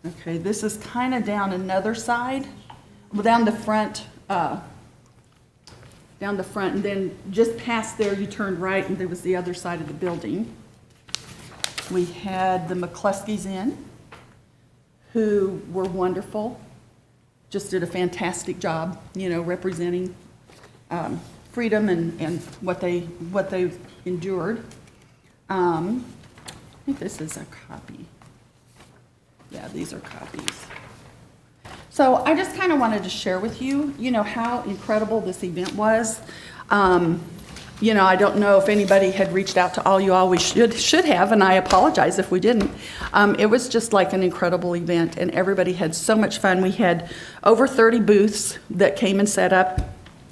Okay, this is kind of down another side, down the front, and then just past there, you turned right, and there was the other side of the building. We had the McCluskeys in, who were wonderful, just did a fantastic job, representing freedom and what they endured. I think this is a copy. Yeah, these are copies. So I just kind of wanted to share with you, how incredible this event was. I don't know if anybody had reached out to all you all. We should have, and I apologize if we didn't. It was just like an incredible event, and everybody had so much fun. We had over 30 booths that came and set up.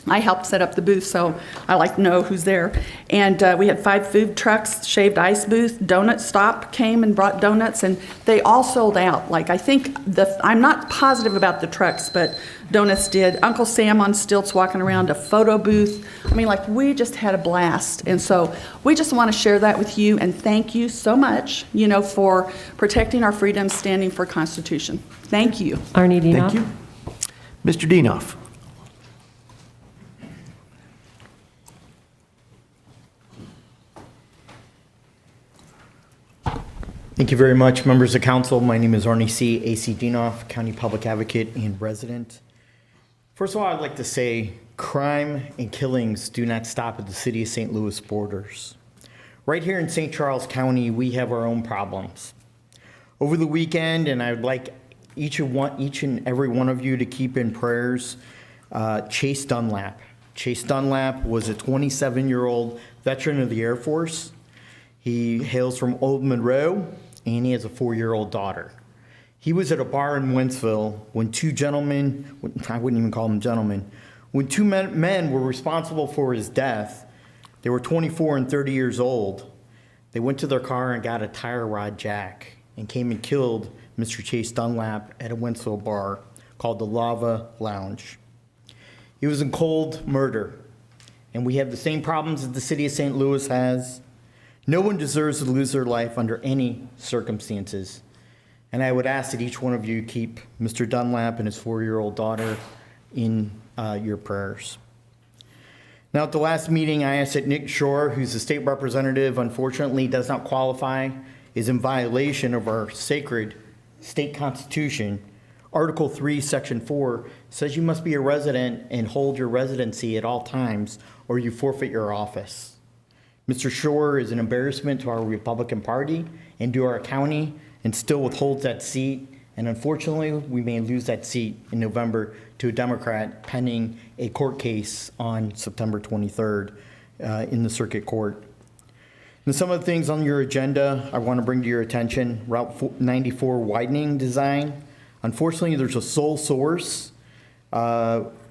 I helped set up the booth, so I like to know who's there. And we had 5 food trucks, shaved ice booth, Donut Stop came and brought donuts, and they all sold out. Like, I think I'm not positive about the trucks, but donuts did. Uncle Sam on stilts walking around, a photo booth. I mean, like, we just had a blast. And so we just want to share that with you, and thank you so much, for protecting our freedoms, standing for Constitution. Thank you. Arnie Dinoff. Thank you. Mr. Dinoff. Thank you very much, members of council. My name is Arnie C. A.C. Dinoff, County Public Advocate and resident. First of all, I'd like to say crime and killings do not stop at the city of St. Louis borders. Right here in St. Charles County, we have our own problems. Over the weekend, and I would like each and every one of you to keep in prayers Chase Dunlap. Chase Dunlap was a 27-year-old veteran of the Air Force. He hails from Old Monroe, and he has a 4-year-old daughter. He was at a bar in Wentzville when 2 gentlemen, I wouldn't even call them gentlemen, when 2 men were responsible for his death. They were 24 and 30 years old. They went to their car and got a tire rod jack and came and killed Mr. Chase Dunlap at a Wentzville bar called the Lava Lounge. It was a cold murder, and we have the same problems that the city of St. Louis has. No one deserves to lose their life under any circumstances. And I would ask that each one of you keep Mr. Dunlap and his 4-year-old daughter in your prayers. Now, at the last meeting, I asked that Nick Shore, who's the state representative, unfortunately does not qualify, is in violation of our sacred state constitution. Article 3, Section 4 says you must be a resident and hold your residency at all times, or you forfeit your office. Mr. Shore is an embarrassment to our Republican Party and to our county, and still withholds that seat. And unfortunately, we may lose that seat in November to a Democrat pending a court case on September 23rd in the circuit court. And some of the things on your agenda I want to bring to your attention: Route 94 widening design. Unfortunately, there's a sole source,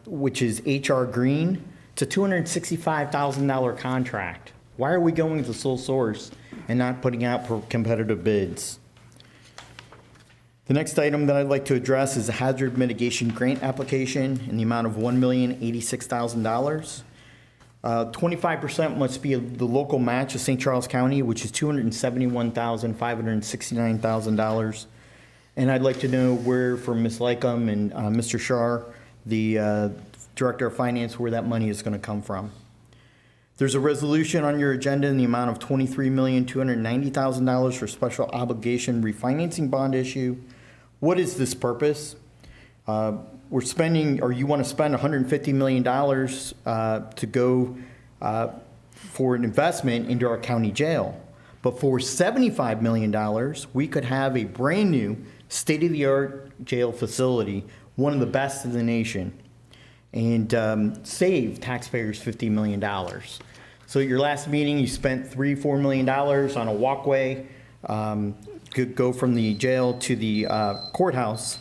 which is HR Green. It's a $265,000 contract. Why are we going with the sole source and not putting out for competitive bids? The next item that I'd like to address is a hazard mitigation grant application in the amount of $1,086,000. 25% must be the local match of St. Charles County, which is $271,569,000. And I'd like to know where, from Ms. Lycum and Mr. Shar, the Director of Finance, where that money is going to come from. There's a resolution on your agenda in the amount of $23,290,000 for special obligation refinancing bond issue. What is this purpose? We're spending, or you want to spend $150 million to go for an investment into our county jail. But for $75 million, we could have a brand new state-of-the-art jail facility, one of the best in the nation, and save taxpayers $50 million. So at your last meeting, you spent $4 million on a walkway, could go from the jail to the courthouse.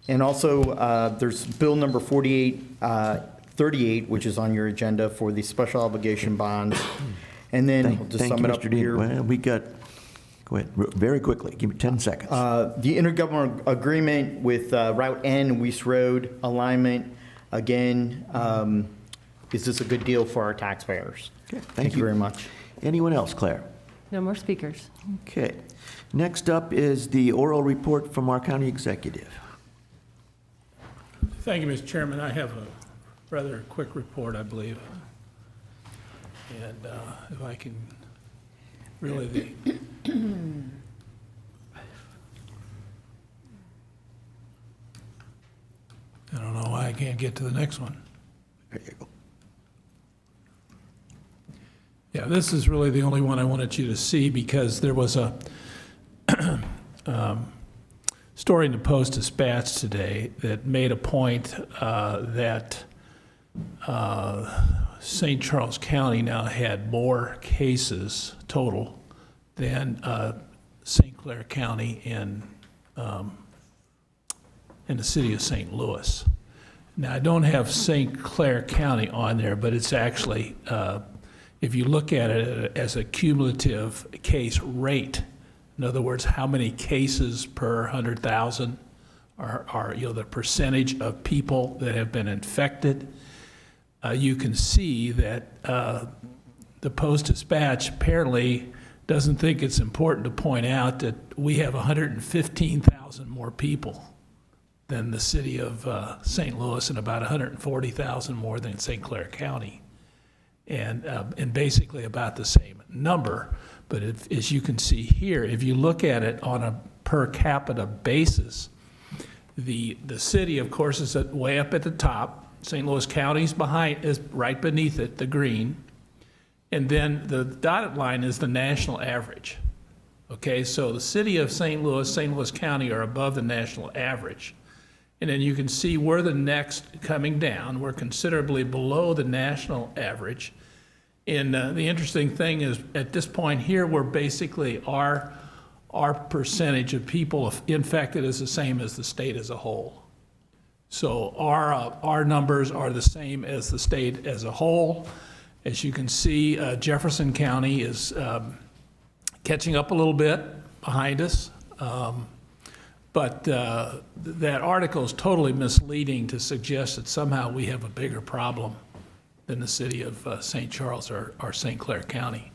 And also, there's bill number 4838, which is on your agenda for the special obligation bonds. And then, just sum it up here. Well, we got, go ahead, very quickly, give me 10 seconds. The intergovernmental agreement with Route N and Weiss Road alignment, again, is this a good deal for our taxpayers? Okay, Thank you very much. Anyone else, Claire? No more speakers. Okay. Next up is the oral report from our county executive. Thank you, Mr. Chairman. I have a rather quick report, I believe. And if I can really, I don't know why I can't get to the next one. There you go. Yeah, this is really the only one I wanted you to see because there was a story in the Post-Dispatch today that made a point that St. Charles County now had more cases total than St. Clair County in the city of St. Louis. Now, I don't have St. Clair County on there, but it's actually, if you look at it as a cumulative case rate, in other words, how many cases per 100,000 are the percentage of people that have been infected, you can see that the Post-Dispatch apparently doesn't think it's important to point out that we have 115,000 more people than the city of St. Louis and about 140,000 more than St. Clair County. And basically about the same number. But as you can see here, if you look at it on a per capita basis, the city, of course, is way up at the top. St. Louis County's is right beneath it, the green. And then the dotted line is the national average. Okay, so the city of St. Louis County are above the national average. And then you can see we're the next coming down. We're considerably below the national average. And the interesting thing is, at this point here, we're basically our percentage of people infected is the same as the state as a whole. So our numbers are the same as the state as a whole. As you can see, Jefferson County is catching up a little bit behind us. But that article is totally misleading to suggest that somehow we have a bigger problem than the city of St. Charles or St. Clair County.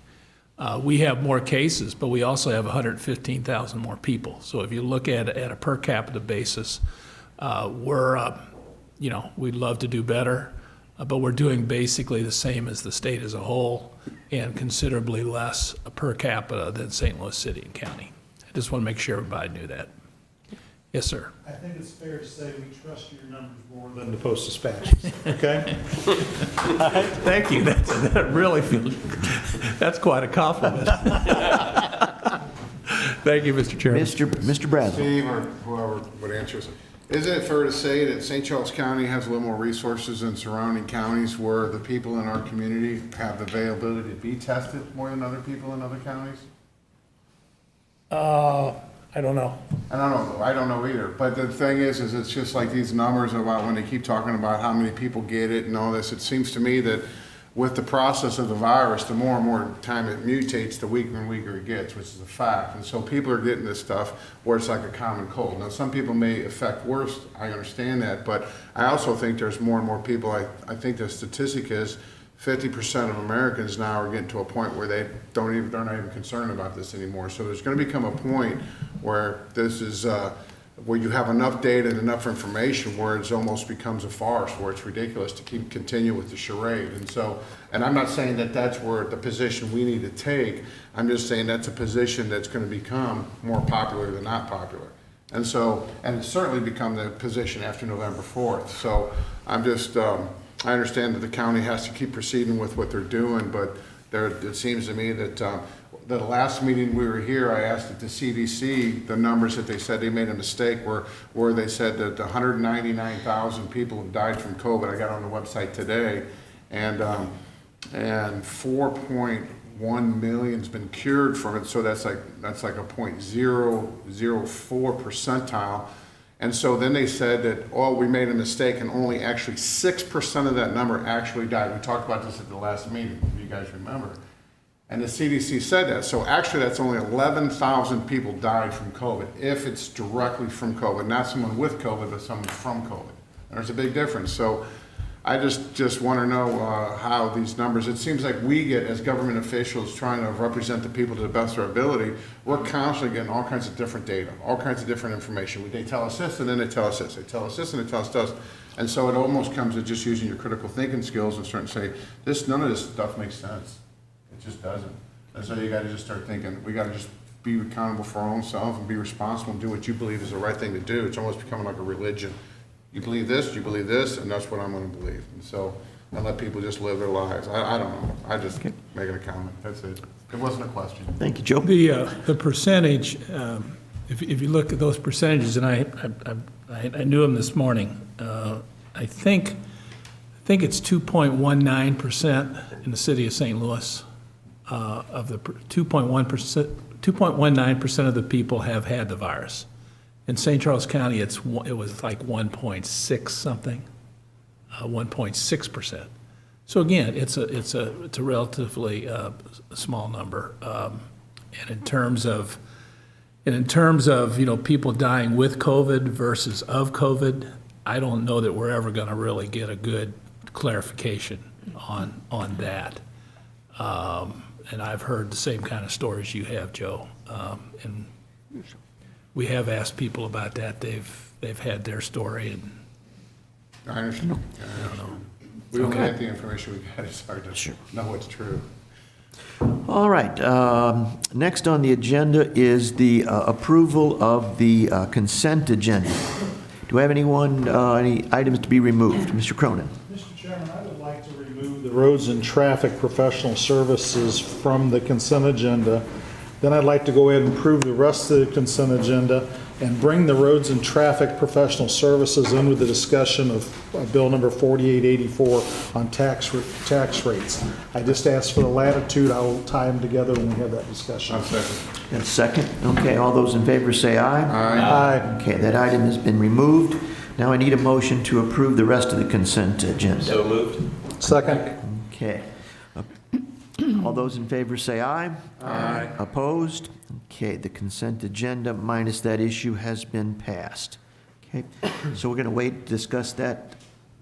We have more cases, but we also have 115,000 more people. So if you look at a per capita basis, we'd love to do better, but we're doing basically the same as the state as a whole and considerably less per capita than St. Louis City and County. I just want to make sure everybody knew that. Yes, sir. I think it's fair to say we trust your numbers more than the Post-Dispatch, okay? Thank you. That really feels, that's quite a compliment. Thank you, Mr. Chairman. Mr. Brazel. Steve or whoever would answer this. Isn't it fair to say that St. Charles County has a little more resources than surrounding counties where the people in our community have the availability to be tested more than other people in other counties? I don't know. I don't know either. But the thing is it's just like these numbers about when they keep talking about how many people get it and all this, it seems to me that with the process of the virus, the more and more time it mutates, the weaker and weaker it gets, which is a fact. And so people are getting this stuff where it's like a common cold. Now, some people may affect worse. I understand that. But I also think there's more and more people. I think the statistic is 50% of Americans now are getting to a point where they're not even concerned about this anymore. So there's going to become a point where this is where you have enough data and enough information where it almost becomes a farce, where it's ridiculous to continue with the charade. And I'm not saying that that's where the position we need to take. I'm just saying that's a position that's going to become more popular than not popular. And it's certainly become the position after November 4th. So I'm just, I understand that the county has to keep proceeding with what they're doing, but it seems to me that the last meeting we were here, I asked at the CDC, the numbers that they said they made a mistake where they said that 199,000 people have died from COVID. I got on the website today, and 4.1 million's been cured from it. So that's like a 0.004 percentile. And so then they said that, we made a mistake, and only actually 6% of that number actually died. We talked about this at the last meeting, if you guys remember. And the CDC said that. So actually that's only 11,000 people died from COVID, if it's directly from COVID, not someone with COVID, but someone from COVID. And there's a big difference. So I just want to know how these numbers, it seems like we get, as government officials trying to represent the people to the best of our ability, we're constantly getting all kinds of different data, all kinds of different information. They tell us this, and then they tell us this. They tell us this, and they tell us this. And so it almost comes to just using your critical thinking skills and starting to say, none of this stuff makes sense. It just doesn't. And so you got to just start thinking, we got to just be accountable for our own self and be responsible and do what you believe is the right thing to do. It's almost becoming like a religion. You believe this, and that's what I'm going to believe. And so I let people just live their lives. I don't know. I just making a comment. That's it. It wasn't a question. Thank you, Joe. The percentage, if you look at those percentages, and I knew them this morning, I think it's 2.19% in the city of St. Louis. Of the 2.19% of the people have had the virus. In St. Charles County, it was like 1.6 something. 1.6%. So again, it's a relatively small number. And in terms of, people dying with COVID versus of COVID, I don't know that we're ever going to really get a good clarification on that. And I've heard the same kind of stories you have, Joe. And we have asked people about that. They've had their story, and I understand. I don't know. We don't get the information we got. It's hard to know what's true. All right, next on the agenda is the approval of the consent agenda. Do I have anyone, any items to be removed? Mr. Cronin? Mr. Chairman, I would like to remove the roads and traffic professional services from the consent agenda. Then I'd like to go ahead and approve the rest of the consent agenda and bring the roads and traffic professional services in with the discussion of Bill number 4884 on tax rates. I just asked for the latitude. I will tie them together when we have that discussion. And second? Okay, all those in favor say aye. Aye. Okay, that item has been removed. Now I need a motion to approve the rest of the consent agenda. So moved. Second. Okay. All those in favor say aye. Aye. Opposed? Okay, the consent agenda minus that issue has been passed. Okay, so we're going to wait to discuss that,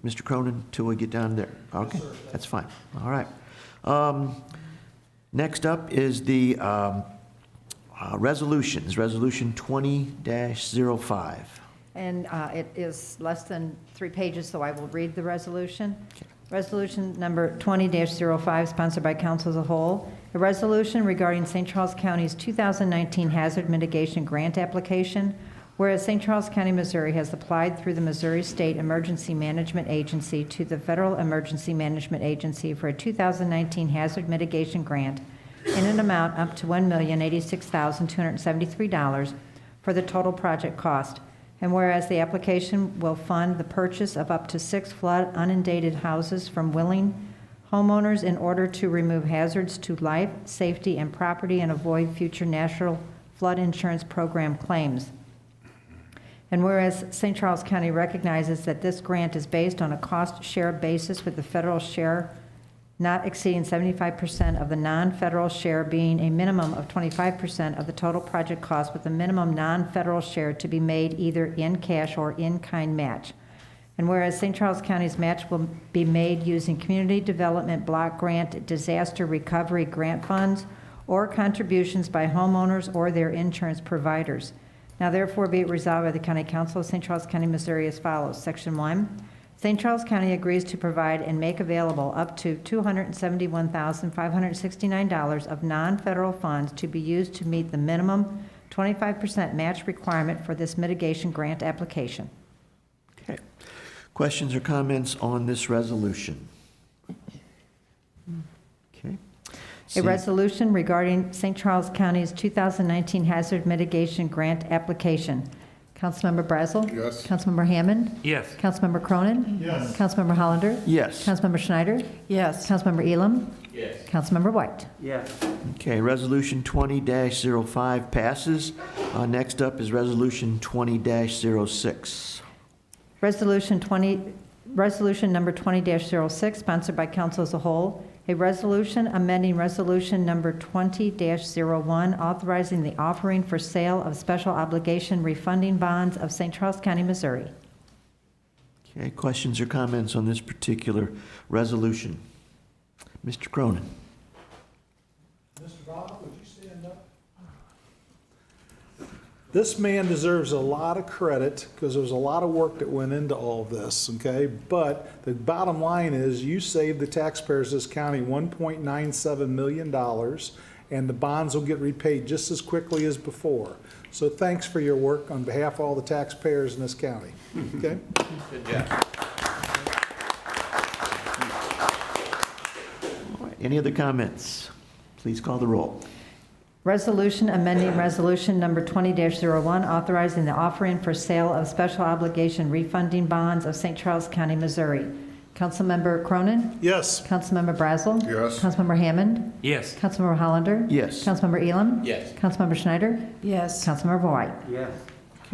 Mr. Cronin, till we get down there. Okay, that's fine. All right. Next up is the resolutions, Resolution 20-05. And it is less than 3 pages, so I will read the resolution. Resolution number 20-05, sponsored by council as a whole. A resolution regarding St. Charles County's 2019 Hazard Mitigation Grant application, whereas St. Charles County, Missouri has applied through the Missouri State Emergency Management Agency to the Federal Emergency Management Agency for a 2019 Hazard Mitigation Grant in an amount up to $1,086,273 for the total project cost. And whereas the application will fund the purchase of up to 6 flood uninundated houses from willing homeowners in order to remove hazards to life, safety, and property and avoid future national flood insurance program claims. And whereas St. Charles County recognizes that this grant is based on a cost share basis with the federal share not exceeding 75% of the non-federal share being a minimum of 25% of the total project cost, with the minimum non-federal share to be made either in cash or in-kind match. And whereas St. Charles County's match will be made using Community Development Block Grant Disaster Recovery Grant Funds or contributions by homeowners or their insurance providers. Now therefore be it resolved by the County Council of St. Charles County, Missouri as follows. Section 1. St. Charles County agrees to provide and make available up to $271,569 of non-federal funds to be used to meet the minimum 25% match requirement for this mitigation grant application. Okay. Questions or comments on this resolution? Okay. A resolution regarding St. Charles County's 2019 Hazard Mitigation Grant application. Councilmember Brazel? Yes. Councilmember Hammond? Yes. Councilmember Cronin? Yes. Councilmember Hollander? Yes. Councilmember Schneider? Yes. Councilmember Elam? Yes. Councilmember White? Yes. Okay, Resolution 20-05 passes. Next up is Resolution 20-06. Resolution number 20-06, sponsored by council as a whole. A resolution amending resolution number 20-01, authorizing the offering for sale of special obligation refunding bonds of St. Charles County, Missouri. Okay, questions or comments on this particular resolution? Mr. Cronin. Mr. Bob, would you stand up? This man deserves a lot of credit because there was a lot of work that went into all of this, okay? But the bottom line is you saved the taxpayers of this county $1.97 million, and the bonds will get repaid just as quickly as before. So thanks for your work on behalf of all the taxpayers in this county, okay? Good job. All right, any other comments? Please call the roll. Resolution amending resolution number 20-01, authorizing the offering for sale of special obligation refunding bonds of St. Charles County, Missouri. Councilmember Cronin? Yes. Councilmember Brazel? Yes. Councilmember Hammond? Yes. Councilmember Hollander? Yes. Councilmember Elam? Yes. Councilmember Schneider? Yes. Councilmember White? Yes.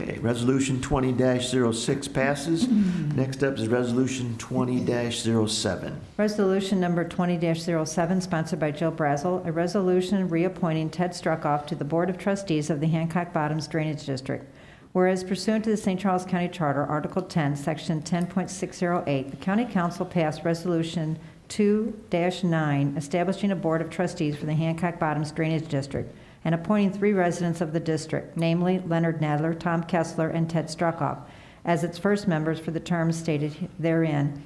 Okay, Resolution 20-06 passes. Next up is Resolution 20-07. Resolution number 20-07, sponsored by Jill Brazel, a resolution reappointing Ted Struckoff to the Board of Trustees of the Hancock Bottoms Drainage District. Whereas pursuant to the St. Charles County Charter, Article 10, Section 10.608, the County Council passed Resolution 2-9, establishing a Board of Trustees for the Hancock Bottoms Drainage District and appointing 3 residents of the district, namely Leonard Nadler, Tom Kessler, and Ted Struckoff, as its first members for the terms stated therein.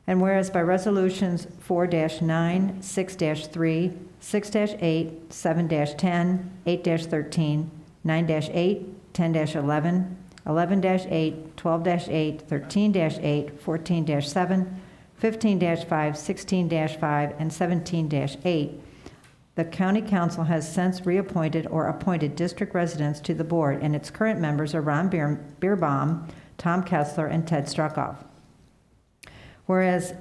And whereas by Resolutions 4-9, 6-3, 6-8, 7-10, 8-13, 9-8, 10-11, 11-8, 12-8, 13-8, 14-7, 15-5, 16-5, and 17-8, the County Council has since reappointed or appointed district residents to the board, and its current members are Ron Bierbaum, Tom Kessler, and Ted Struckoff. Whereas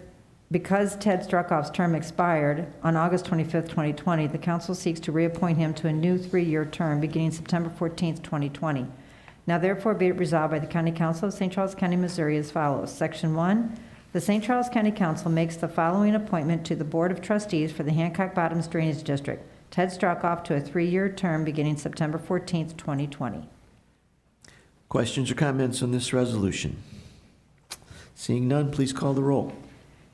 because Ted Struckoff's term expired on August 25, 2020, the council seeks to reappoint him to a new 3-year term beginning September 14, 2020. Now therefore be it resolved by the County Council of St. Charles County, Missouri as follows. Section 1, the St. Charles County Council makes the following appointment to the Board of Trustees for the Hancock Bottoms Drainage District. Ted Struckoff to a 3-year term beginning September 14, 2020. Questions or comments on this resolution? Seeing none, please call the roll.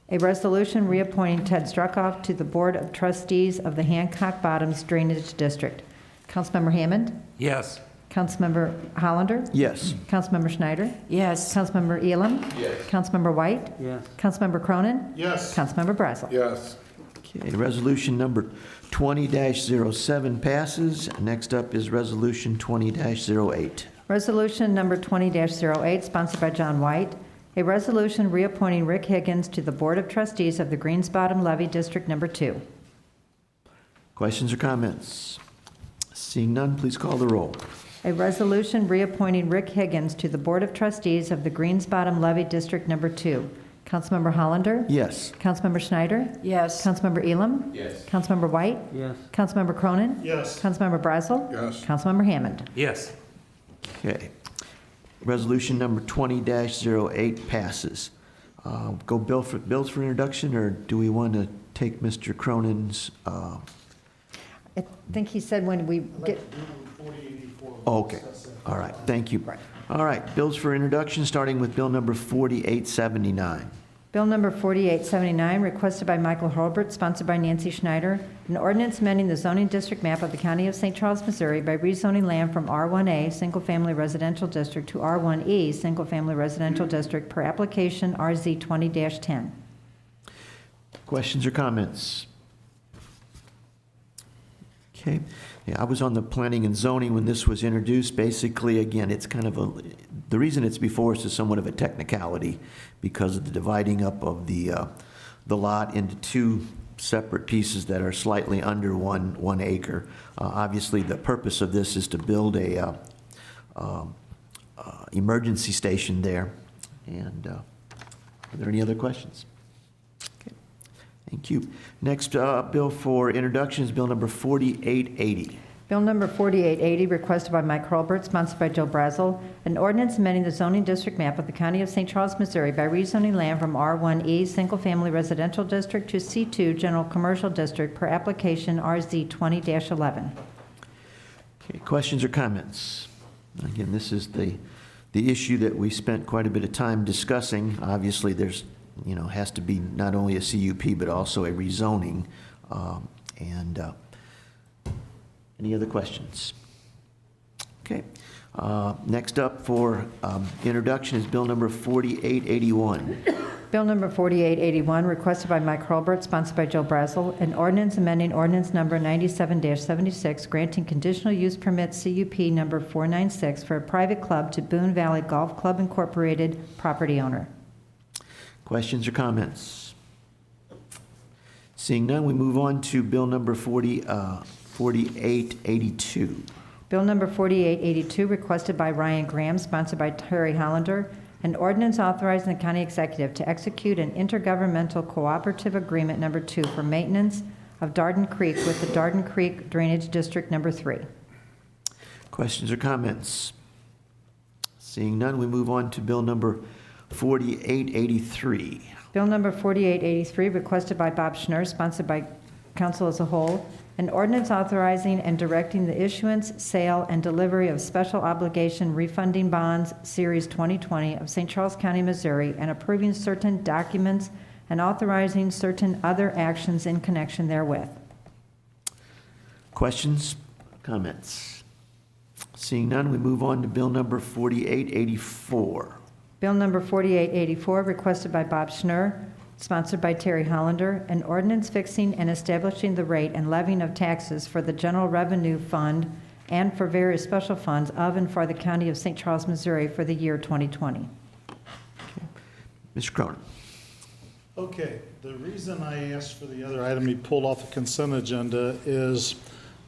A resolution reappointing Ted Struckoff to the Board of Trustees of the Hancock Bottoms Drainage District. Councilmember Hammond? Yes. Councilmember Hollander? Yes. Councilmember Schneider? Yes. Councilmember Elam? Yes. Councilmember White? Yes. Councilmember Cronin? Yes. Councilmember Brazel? Yes. Okay, resolution number 20-07 passes. Next up is resolution 20-08. Resolution number 20-08, sponsored by John White. A resolution reappointing Rick Higgins to the Board of Trustees of the Greens Bottom Levy District Number 2. Questions or comments? Seeing none, please call the roll. A resolution reappointing Rick Higgins to the Board of Trustees of the Greens Bottom Levy District Number 2. Councilmember Hollander? Yes. Councilmember Schneider? Yes. Councilmember Elam? Yes. Councilmember White? Yes. Councilmember Cronin? Yes. Councilmember Brazel? Yes. Councilmember Hammond? Yes. Okay. Resolution number 20-08 passes. Go bills for introduction, or do we want to take Mr. Cronin's? I think he said when we get, Okay. All right. Thank you. All right. Bills for introduction, starting with bill number 4879. Bill number 4879, requested by Michael Hurlbert, sponsored by Nancy Schneider, an ordinance amending the zoning district map of the County of St. Charles, Missouri by rezoning land from R1A, Single Family Residential District, to R1E, Single Family Residential District, per application RZ 20-10. Questions or comments? Okay. Yeah, I was on the planning and zoning when this was introduced. Basically, again, it's kind of the reason it's before us is somewhat of a technicality because of the dividing up of the lot into 2 separate pieces that are slightly under 1 acre. Obviously, the purpose of this is to build a emergency station there. And are there any other questions? Okay. Thank you. Next bill for introduction is bill number 4880. Bill number 4880, requested by Mike Hurlbert, sponsored by Jill Brazel, an ordinance amending the zoning district map of the County of St. Charles, Missouri by rezoning land from R1E, Single Family Residential District, to C2, General Commercial District, per application RZ 20-11. Okay, questions or comments? Again, this is the issue that we spent quite a bit of time discussing. Obviously, there's, has to be not only a CUP, but also a rezoning. Any other questions? Okay. Next up for introduction is bill number 4881. Bill number 4881, requested by Mike Hurlbert, sponsored by Jill Brazel, an ordinance amending ordinance number 97-76, granting conditional use permit CUP number 496 for a private club to Boone Valley Golf Club Incorporated, property owner. Questions or comments? Seeing none, we move on to bill number 4882. Bill number 4882, requested by Ryan Graham, sponsored by Terry Hollander, an ordinance authorizing the county executive to execute an intergovernmental cooperative agreement number 2 for maintenance of Darden Creek with the Darden Creek Drainage District number 3. Questions or comments? Seeing none, we move on to bill number 4883. Bill number 4883, requested by Bob Schnur, sponsored by council as a whole, an ordinance authorizing and directing the issuance, sale, and delivery of special obligation refunding bonds, Series 2020 of St. Charles County, Missouri, and approving certain documents and authorizing certain other actions in connection therewith. Questions, comments? Seeing none, we move on to bill number 4884. Bill number 4884, requested by Bob Schnur, sponsored by Terry Hollander, an ordinance fixing and establishing the rate and levying of taxes for the General Revenue Fund and for various special funds of and for the County of St. Charles, Missouri for the year 2020. Mr. Cronin. Okay, the reason I asked for the other item you pulled off the consent agenda is,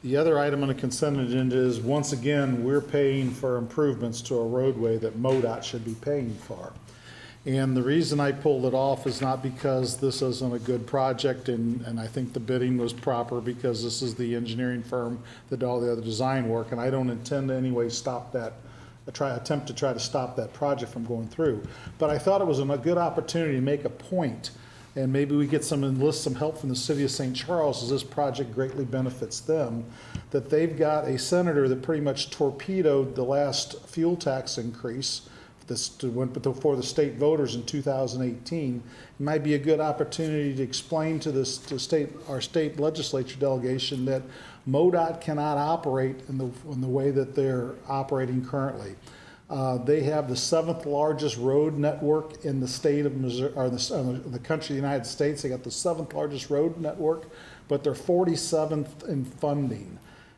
the other item on the consent agenda is, once again, we're paying for improvements to a roadway that MoDOT should be paying for. And the reason I pulled it off is not because this isn't a good project, and I think the bidding was proper because this is the engineering firm that did all the other design work, and I don't intend to in any way stop that, attempt to try to stop that project from going through. But I thought it was a good opportunity to make a point, and maybe we get enlist some help from the city of St. Charles, as this project greatly benefits them, that they've got a senator that pretty much torpedoed the last fuel tax increase. This went before the state voters in 2018. It might be a good opportunity to explain to our state legislature delegation that MoDOT cannot operate in the way that they're operating currently. They have the 7th largest road network in the state of Missouri, or the country of the United States. They got the 7th largest road network, but they're 47th in funding.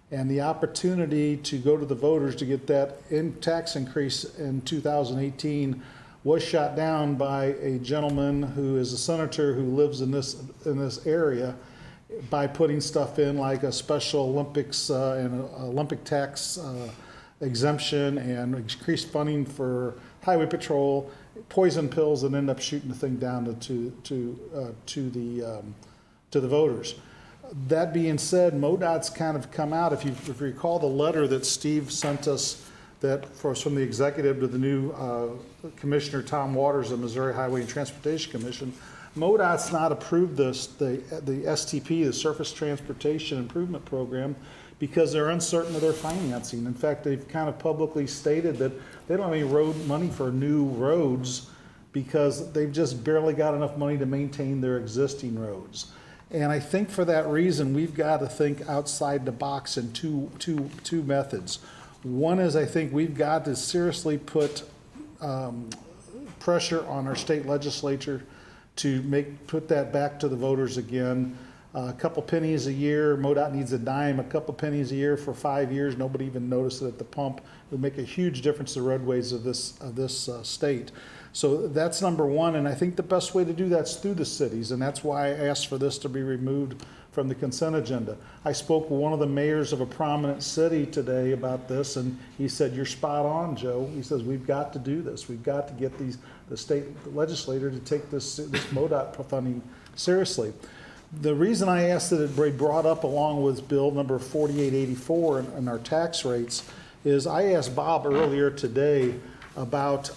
And the opportunity to go to the voters to get that tax increase in 2018 was shot down by a gentleman who is a senator who lives in this area by putting stuff in like a Special Olympics and Olympic tax exemption and increased funding for highway patrol, poison pills, and end up shooting the thing down to the voters. That being said, MoDOT's kind of come out. If you recall the letter that Steve sent us from the executive to the new Commissioner Tom Waters of Missouri Highway and Transportation Commission, MoDOT's not approved the STP, the Surface Transportation Improvement Program, because they're uncertain of their financing. In fact, they've kind of publicly stated that they don't have any road money for new roads because they've just barely got enough money to maintain their existing roads. And I think for that reason, we've got to think outside the box in two methods. One is, I think we've got to seriously put pressure on our state legislature to put that back to the voters again. A couple pennies a year, MoDOT needs a dime, a couple pennies a year for 5 years. Nobody even noticed it at the pump. It would make a huge difference to the roadways of this state. So that's number one, and I think the best way to do that's through the cities, and that's why I asked for this to be removed from the consent agenda. I spoke with one of the mayors of a prominent city today about this, and he said, "You're spot on, Joe." He says, "We've got to do this. We've got to get the state legislator to take this MoDOT funding seriously." The reason I asked that it be brought up along with bill number 4884 and our tax rates is I asked Bob earlier today about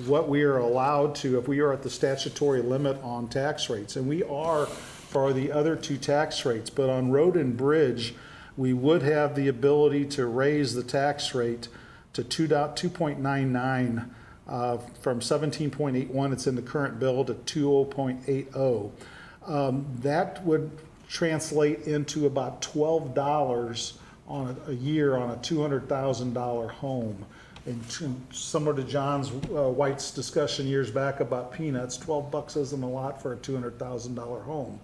what we are allowed to, if we are at the statutory limit on tax rates. And we are for the other two tax rates, but on road and bridge, we would have the ability to raise the tax rate to 2.99 from 17.81, it's in the current bill, to 20.80. That would translate into about $12 a year on a $200,000 home. And similar to John's White's discussion years back about peanuts, $12 isn't a lot for a $200,000 home.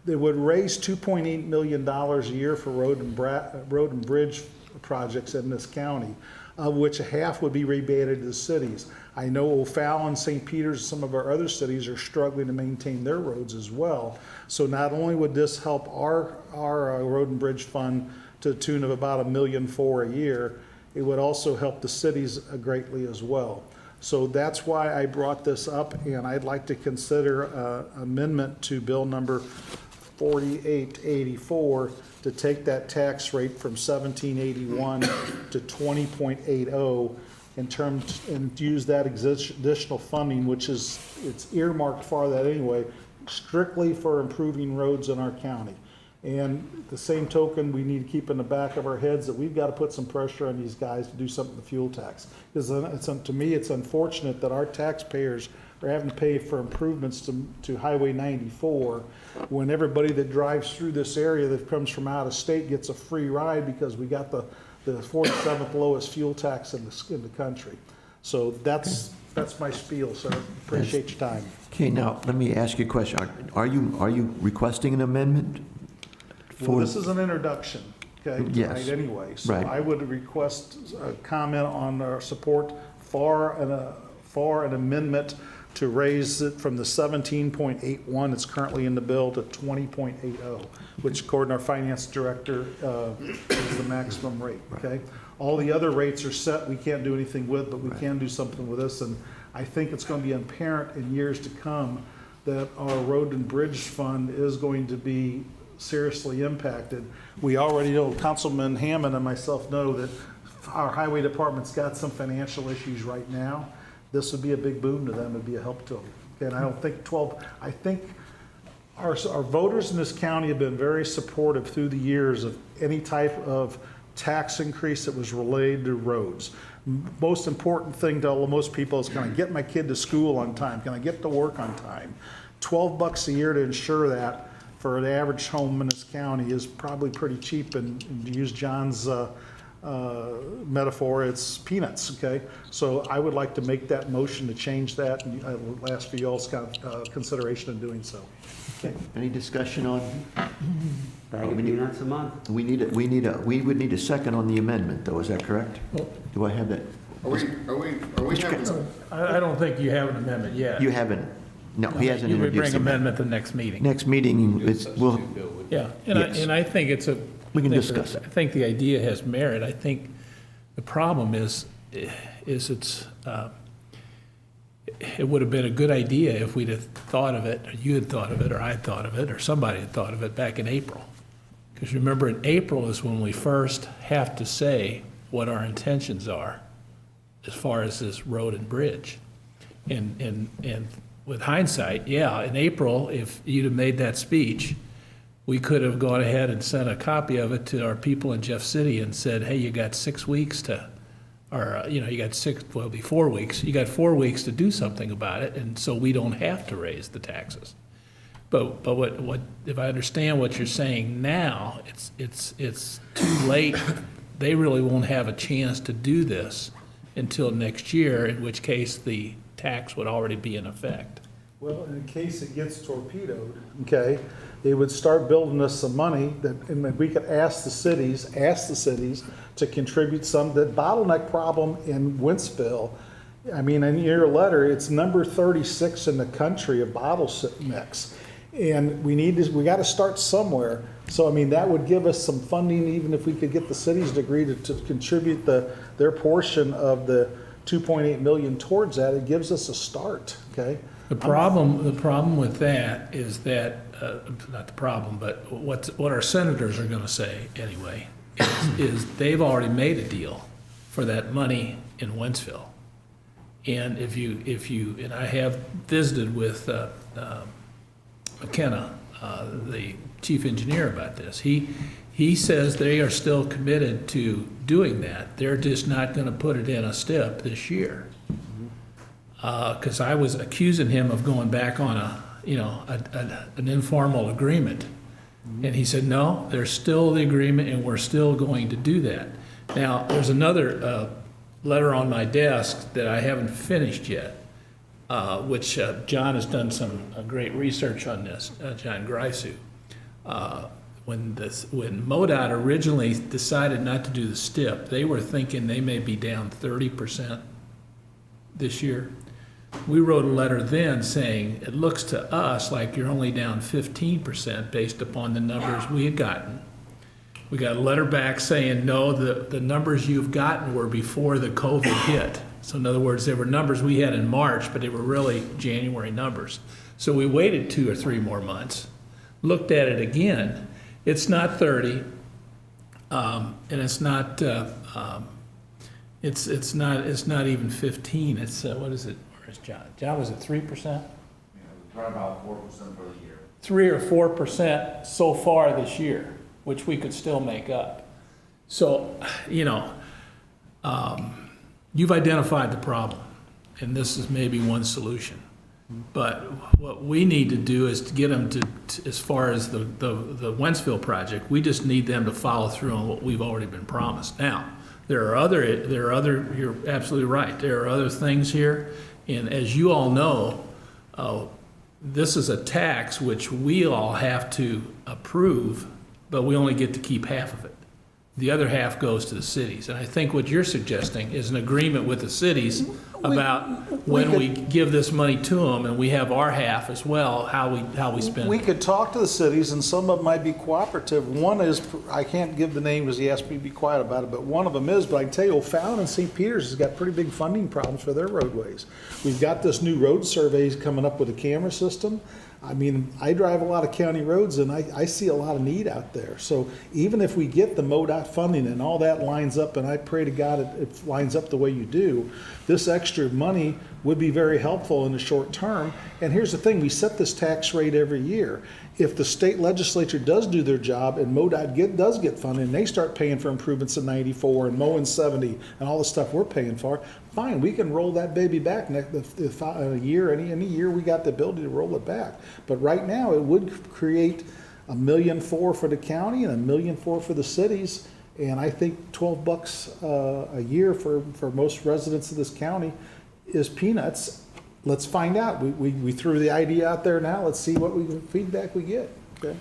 They would raise $2.8 million a year for road and bridge projects in this county, of which half would be rebated to the cities. I know O'Fallon, St. Peter's, and some of our other cities are struggling to maintain their roads as well. So not only would this help our road and bridge fund to the tune of about $1.4 million a year, it would also help the cities greatly as well. So that's why I brought this up, and I'd like to consider amendment to bill number 4884 to take that tax rate from 17.81 to 20.80. and use that additional funding, which is, it's earmarked for that anyway, strictly for improving roads in our county. And the same token, we need to keep in the back of our heads that we've got to put some pressure on these guys to do something with the fuel tax. Because to me, it's unfortunate that our taxpayers are having to pay for improvements to Highway 94 when everybody that drives through this area that comes from out of state gets a free ride because we got the 47th lowest fuel tax in the country. So that's my spiel, sir. Appreciate your time. Okay, now, let me ask you a question. Are you requesting an amendment? Well, this is an introduction, okay, Yes. tonight anyway. So Right. I would request a comment on our support for an amendment to raise it from the 17.81 that's currently in the bill to 20.80, which according to our finance director is the maximum rate, okay? All the other rates are set, we can't do anything with, but we can do something with this. And I think it's going to be apparent in years to come that our road and bridge fund is going to be seriously impacted. We already know, Councilman Hammond and myself know that our highway department's got some financial issues right now. This would be a big boon to them, it'd be a help to them. And I don't think I think our voters in this county have been very supportive through the years of any type of tax increase that was related to roads. Most important thing to most people is, can I get my kid to school on time? Can I get to work on time? $12 a year to ensure that for an average home in this county is probably pretty cheap, and to use John's metaphor, it's peanuts, okay? So I would like to make that motion to change that, and I will ask for y'all's consideration in doing so. Okay, any discussion on? Peanuts a month. We would need a second on the amendment, though, is that correct? Do I have that? Are we having? I don't think you have an amendment yet. You haven't, no, he hasn't You would introduced bring it. amendment the next meeting. Next meeting, we'll, Yeah, Yes. and I think it's We can discuss it. I think the idea has merit. I think the problem is it would have been a good idea if we'd have thought of it, or you had thought of it, or I had thought of it, or somebody had thought of it back in April. Because remember, in April is when we first have to say what our intentions are as far as this road and bridge. And with hindsight, yeah, in April, if you'd have made that speech, we could have gone ahead and sent a copy of it to our people in Jeff City and said, hey, you got 6 weeks to, or, you got 4 weeks. You got 4 weeks to do something about it, and so we don't have to raise the taxes. But what if I understand what you're saying now, it's too late. They really won't have a chance to do this until next year, in which case the tax would already be in effect. Well, in case it gets torpedoed, okay, they would start building us some money and we could ask the cities to contribute some. The bottleneck problem in Wentzville, I mean, in your letter, it's number 36 in the country of bottlenecks. And we got to start somewhere. So, I mean, that would give us some funding, even if we could get the cities to agree to contribute their portion of the 2.8 million towards that. It gives us a start, okay? The problem with that is that, not the problem, but what our senators are going to say anyway, is they've already made a deal for that money in Wentzville. And if you, and I have visited with McKenna, the chief engineer, about this. He says they are still committed to doing that. They're just not going to put it in a step this year. Because I was accusing him of going back on an informal agreement. And he said, no, there's still the agreement and we're still going to do that. Now, there's another letter on my desk that I haven't finished yet, which John has done some great research on this, John Greisu. When MoDOT originally decided not to do the STIP, they were thinking they may be down 30% this year. We wrote a letter then saying, it looks to us like you're only down 15% based upon the numbers we had gotten. We got a letter back saying, no, the numbers you've gotten were before the COVID hit. So in other words, they were numbers we had in March, but they were really January numbers. So we waited 2 or 3 more months, looked at it again. It's not 30, and it's not It's not even 15, it's, what is it, where's John? John, was it 3%? Probably about 4% for the year. 3 or 4% so far this year, which we could still make up. So, you've identified the problem, and this is maybe one solution. But what we need to do is to get them to as far as the Wentzville project, we just need them to follow through on what we've already been promised. Now, there are other, you're absolutely right, there are other things here, and as you all know, this is a tax which we all have to approve, but we only get to keep half of it. The other half goes to the cities. And I think what you're suggesting is an agreement with the cities about when we give this money to them, and we have our half as well, how we spend We it. could talk to the cities, and some of them might be cooperative. One is, I can't give the name because he asked me to be quiet about it, but one of them is, but I can tell you, O'Fallon and St. Peter's has got pretty big funding problems for their roadways. We've got this new road surveys coming up with a camera system. I mean, I drive a lot of county roads, and I see a lot of need out there. So even if we get the MoDOT funding and all that lines up, and I pray to God it lines up the way you do, this extra money would be very helpful in the short term. And here's the thing, we set this tax rate every year. If the state legislature does do their job and MoDOT does get funding, and they start paying for improvements in 94 and mowing 70 and all the stuff we're paying for, fine, we can roll that baby back a year, any year we got the ability to roll it back. But right now, it would create $1.4 million for the county and $1.4 million for the cities. And I think $12 a year for most residents of this county is peanuts. Let's find out. We threw the idea out there now. Let's see what feedback we get. Okay.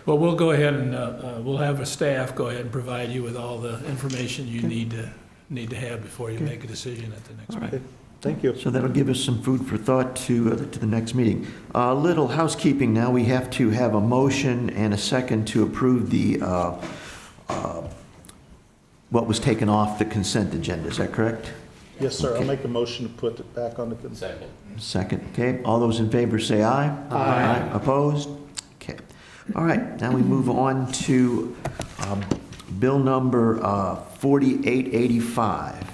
Well, we'll go ahead and we'll have a staff go ahead and provide you with all the information you need to have before you make a decision at the next All right. meeting. Thank you. So that'll give us some food for thought to the next meeting. Little housekeeping now. We have to have a motion and a second to approve the what was taken off the consent agenda. Is that correct? Yes, sir. Okay. I'll make a motion to put it back on the consent. Second. Okay. All those in favor say aye. Aye. Opposed? Okay. All right. Now we move on to bill number 4885.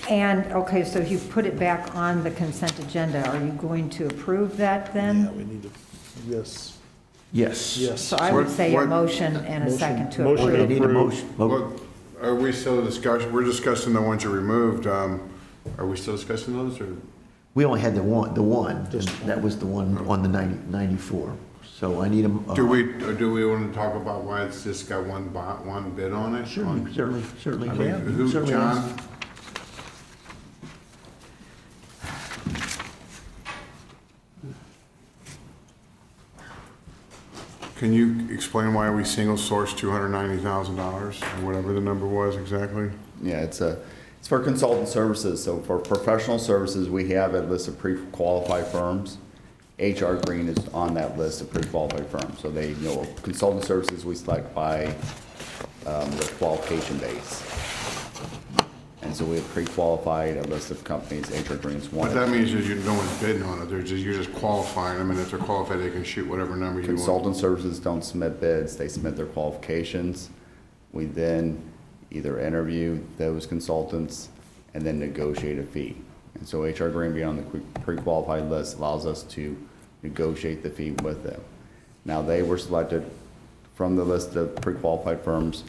And, okay, so if you put it back on the consent agenda, are you going to approve that then? Yeah, we need to, yes. Yes. Yes. So I would say a What- motion and a second to motion approve. I need a approved. motion. What, are we still discussing, we're discussing the ones you removed, are we still discussing those, or? We only had the one, and that was the one on the 94. So I need a. Do we want to talk about why it's just got one bid on it? Sure, you certainly I can. mean, who, Certainly John? Can you explain why we single sourced $290,000 or whatever the number was exactly? Yeah, it's for consultant services. So for professional services, we have a list of pre-qualified firms. HR Green is on that list of pre-qualified firms. So they know consultant services we select by the qualification base. And so we have pre-qualified a list of companies. HR Green's one. What that means is no one's bidding on it. You're just qualifying them, and if they're qualified, they can shoot whatever number you want. Consultant services don't submit bids. They submit their qualifications. We then either interview those consultants and then negotiate a fee. And so HR Green being on the pre-qualified list allows us to negotiate the fee with them. Now, they were selected from the list of pre-qualified firms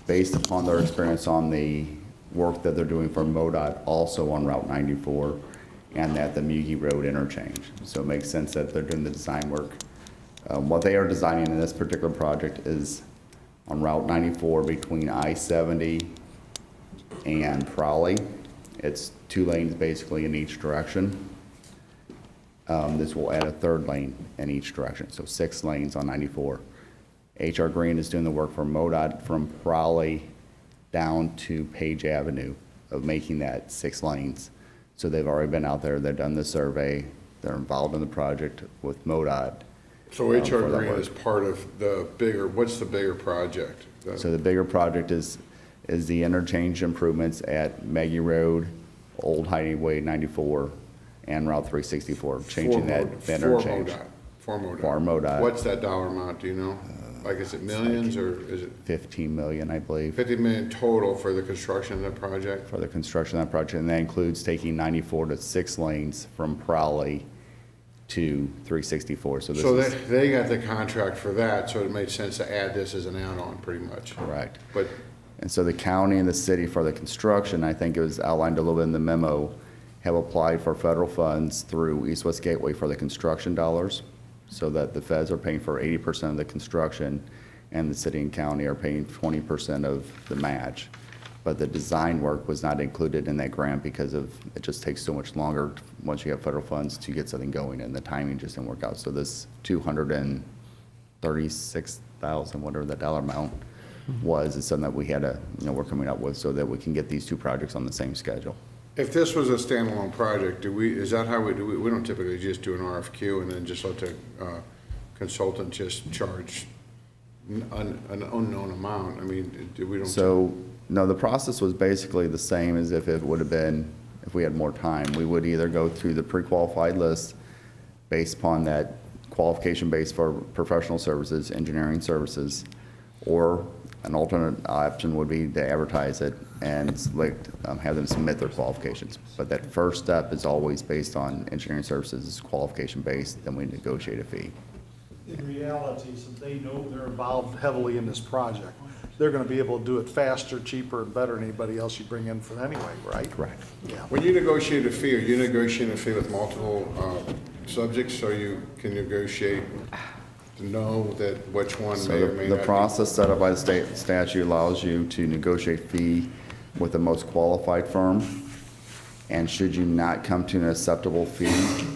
based upon their experience on the work that they're doing for MoDOT, also on Route 94 and at the Mugi Road interchange. So it makes sense that they're doing the design work. What they are designing in this particular project is on Route 94 between I-70 and Crowley. It's 2 lanes basically in each direction. This will add a 3rd lane in each direction, so 6 lanes on 94. HR Green is doing the work for MoDOT from Crowley down to Page Avenue of making that 6 lanes. So they've already been out there, they've done the survey, they're involved in the project with MoDOT. So HR Green is part of the bigger, what's the bigger project? So the bigger project is the interchange improvements at Maggie Road, Old Highway 94, and Route 364, changing that interchange. For MoDOT. For MoDOT. What's that dollar amount, do you know? like, is it millions or is it 15 million, I believe, 50 million total for the construction of the project? for the construction of that project. And that includes taking 94 to 6 lanes from Prowley to 364. So this So is they got the contract for that, so it made sense to add this as an add-on, pretty much. correct. But And so the county and the city for the construction, I think it was outlined a little bit in the memo, have applied for federal funds through East West Gateway for the construction dollars, so that the feds are paying for 80% of the construction, and the city and county are paying 20% of the match. But the design work was not included in that grant because of, it just takes so much longer once you have federal funds to get something going, and the timing just didn't work out. So this $236,000, whatever the dollar amount was, is something that we had to, we're coming up with so that we can get these two projects on the same schedule. if this was a standalone project, is that how we do? We don't typically just do an RFQ and then just let the consultant just charge an unknown amount. I mean, we don't. So, no, the process was basically the same as if it would have been, if we had more time. We would either go through the pre-qualified list based upon that qualification base for professional services, engineering services, or an alternate option would be to advertise it and select, have them submit their qualifications. But that first step is always based on engineering services, qualification based, then we negotiate a fee. In reality, since they know they're involved heavily in this project, they're gonna be able to do it faster, cheaper, and better than anybody else you bring in for anyway, right? Correct. Yeah. When you negotiate a fee, are you negotiating a fee with multiple subjects, so you can negotiate to know that which one may or may So not the process set up by the state statute allows you to negotiate fee with the most qualified firm. And should you not come to an acceptable fee,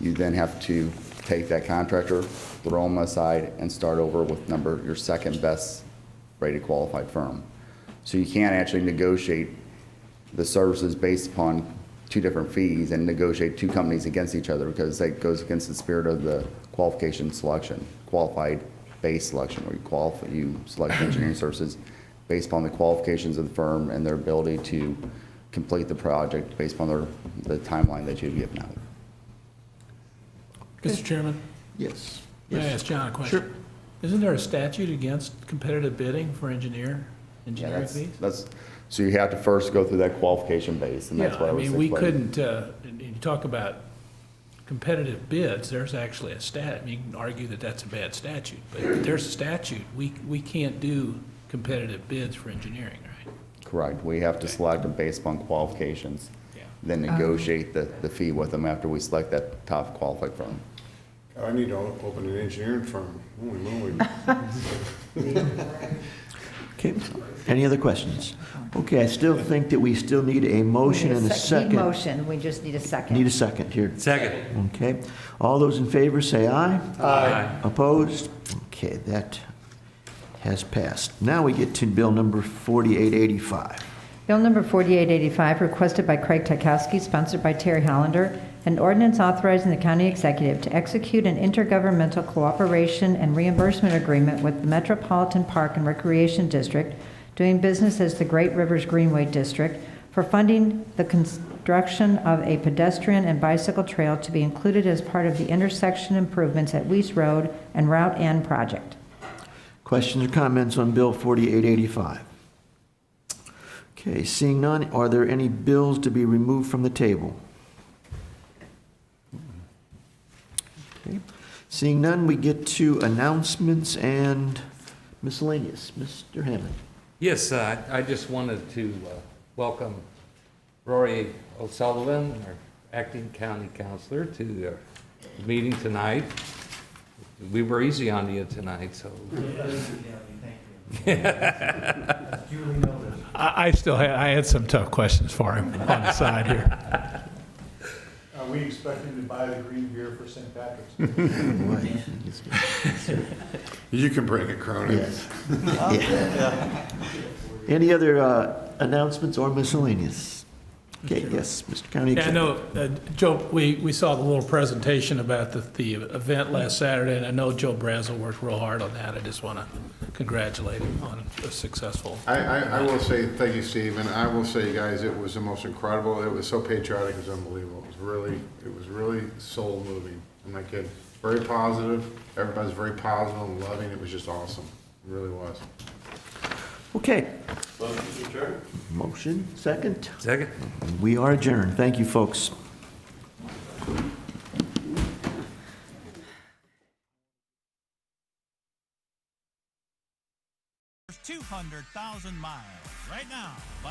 you then have to take that contractor, throw them aside, and start over with your second best rated qualified firm. So you can't actually negotiate the services based upon two different fees and negotiate two companies against each other, because that goes against the spirit of the qualification selection, qualified base selection, where you select engineering services based upon the qualifications of the firm and their ability to complete the project based upon the timeline that you've given out. Mr. Chairman, Yes. may I Yes. ask John a question? Sure. Isn't there a statute against competitive bidding for engineering Yeah, fees? so you have to first go through that qualification base, and that's Yeah, what I I was mean, we explaining. couldn't, and you talk about competitive bids, there's actually a stat, I mean, you can argue that that's a bad statute, but there's a statute. We can't do competitive bids for engineering, right? Correct. We have to select them based upon qualifications, then negotiate the fee with them after we select that top qualified firm. I need to open an engineering firm. Holy moly. Okay, any other questions? Okay, I still think that we still need a motion and a Need second. motion, we just need a second. Need a second here. Second. Okay, all those in favor say aye. Aye. Opposed? Okay, that has passed. Now we get to bill number 4885. Bill number 4885, requested by Craig Tykowski, sponsored by Terry Hollander, an ordinance authorizing the county executive to execute an intergovernmental cooperation and reimbursement agreement with the Metropolitan Park and Recreation District, doing business as the Great Rivers Greenway District, for funding the construction of a pedestrian and bicycle trail to be included as part of the intersection improvements at Weiss Road and Route N project. Questions or comments on bill 4885? Okay, seeing none, are there any bills to be removed from the table? Okay. Seeing none, we get to announcements and miscellaneous. Mr. Hammond. Yes, I just wanted to welcome Rory O'Sullivan, our acting county counselor, to the meeting tonight. We were easy on you tonight, so. I had some tough questions for him on the side here. Are we expecting to buy the green beer for St. Patrick's Day? You can bring it, Cronin. Yes. Any other announcements or miscellaneous? Okay, yes, Mr. County Yeah, I Executive. know, Joe, we saw the little presentation about the event last Saturday, and I know Joe Brazel worked real hard on that. I just want to congratulate him on a successful. I will say, thank you, Steve, and I will say, guys, it was the most incredible, it was so patriotic, it was unbelievable. It was really soul moving. I'm not kidding. Very positive. Everybody's very positive and loving. It was just awesome. It really was. Okay. Motion to adjourn? Motion, second. Second. We are adjourned. Thank you, folks. 200,000 miles right now by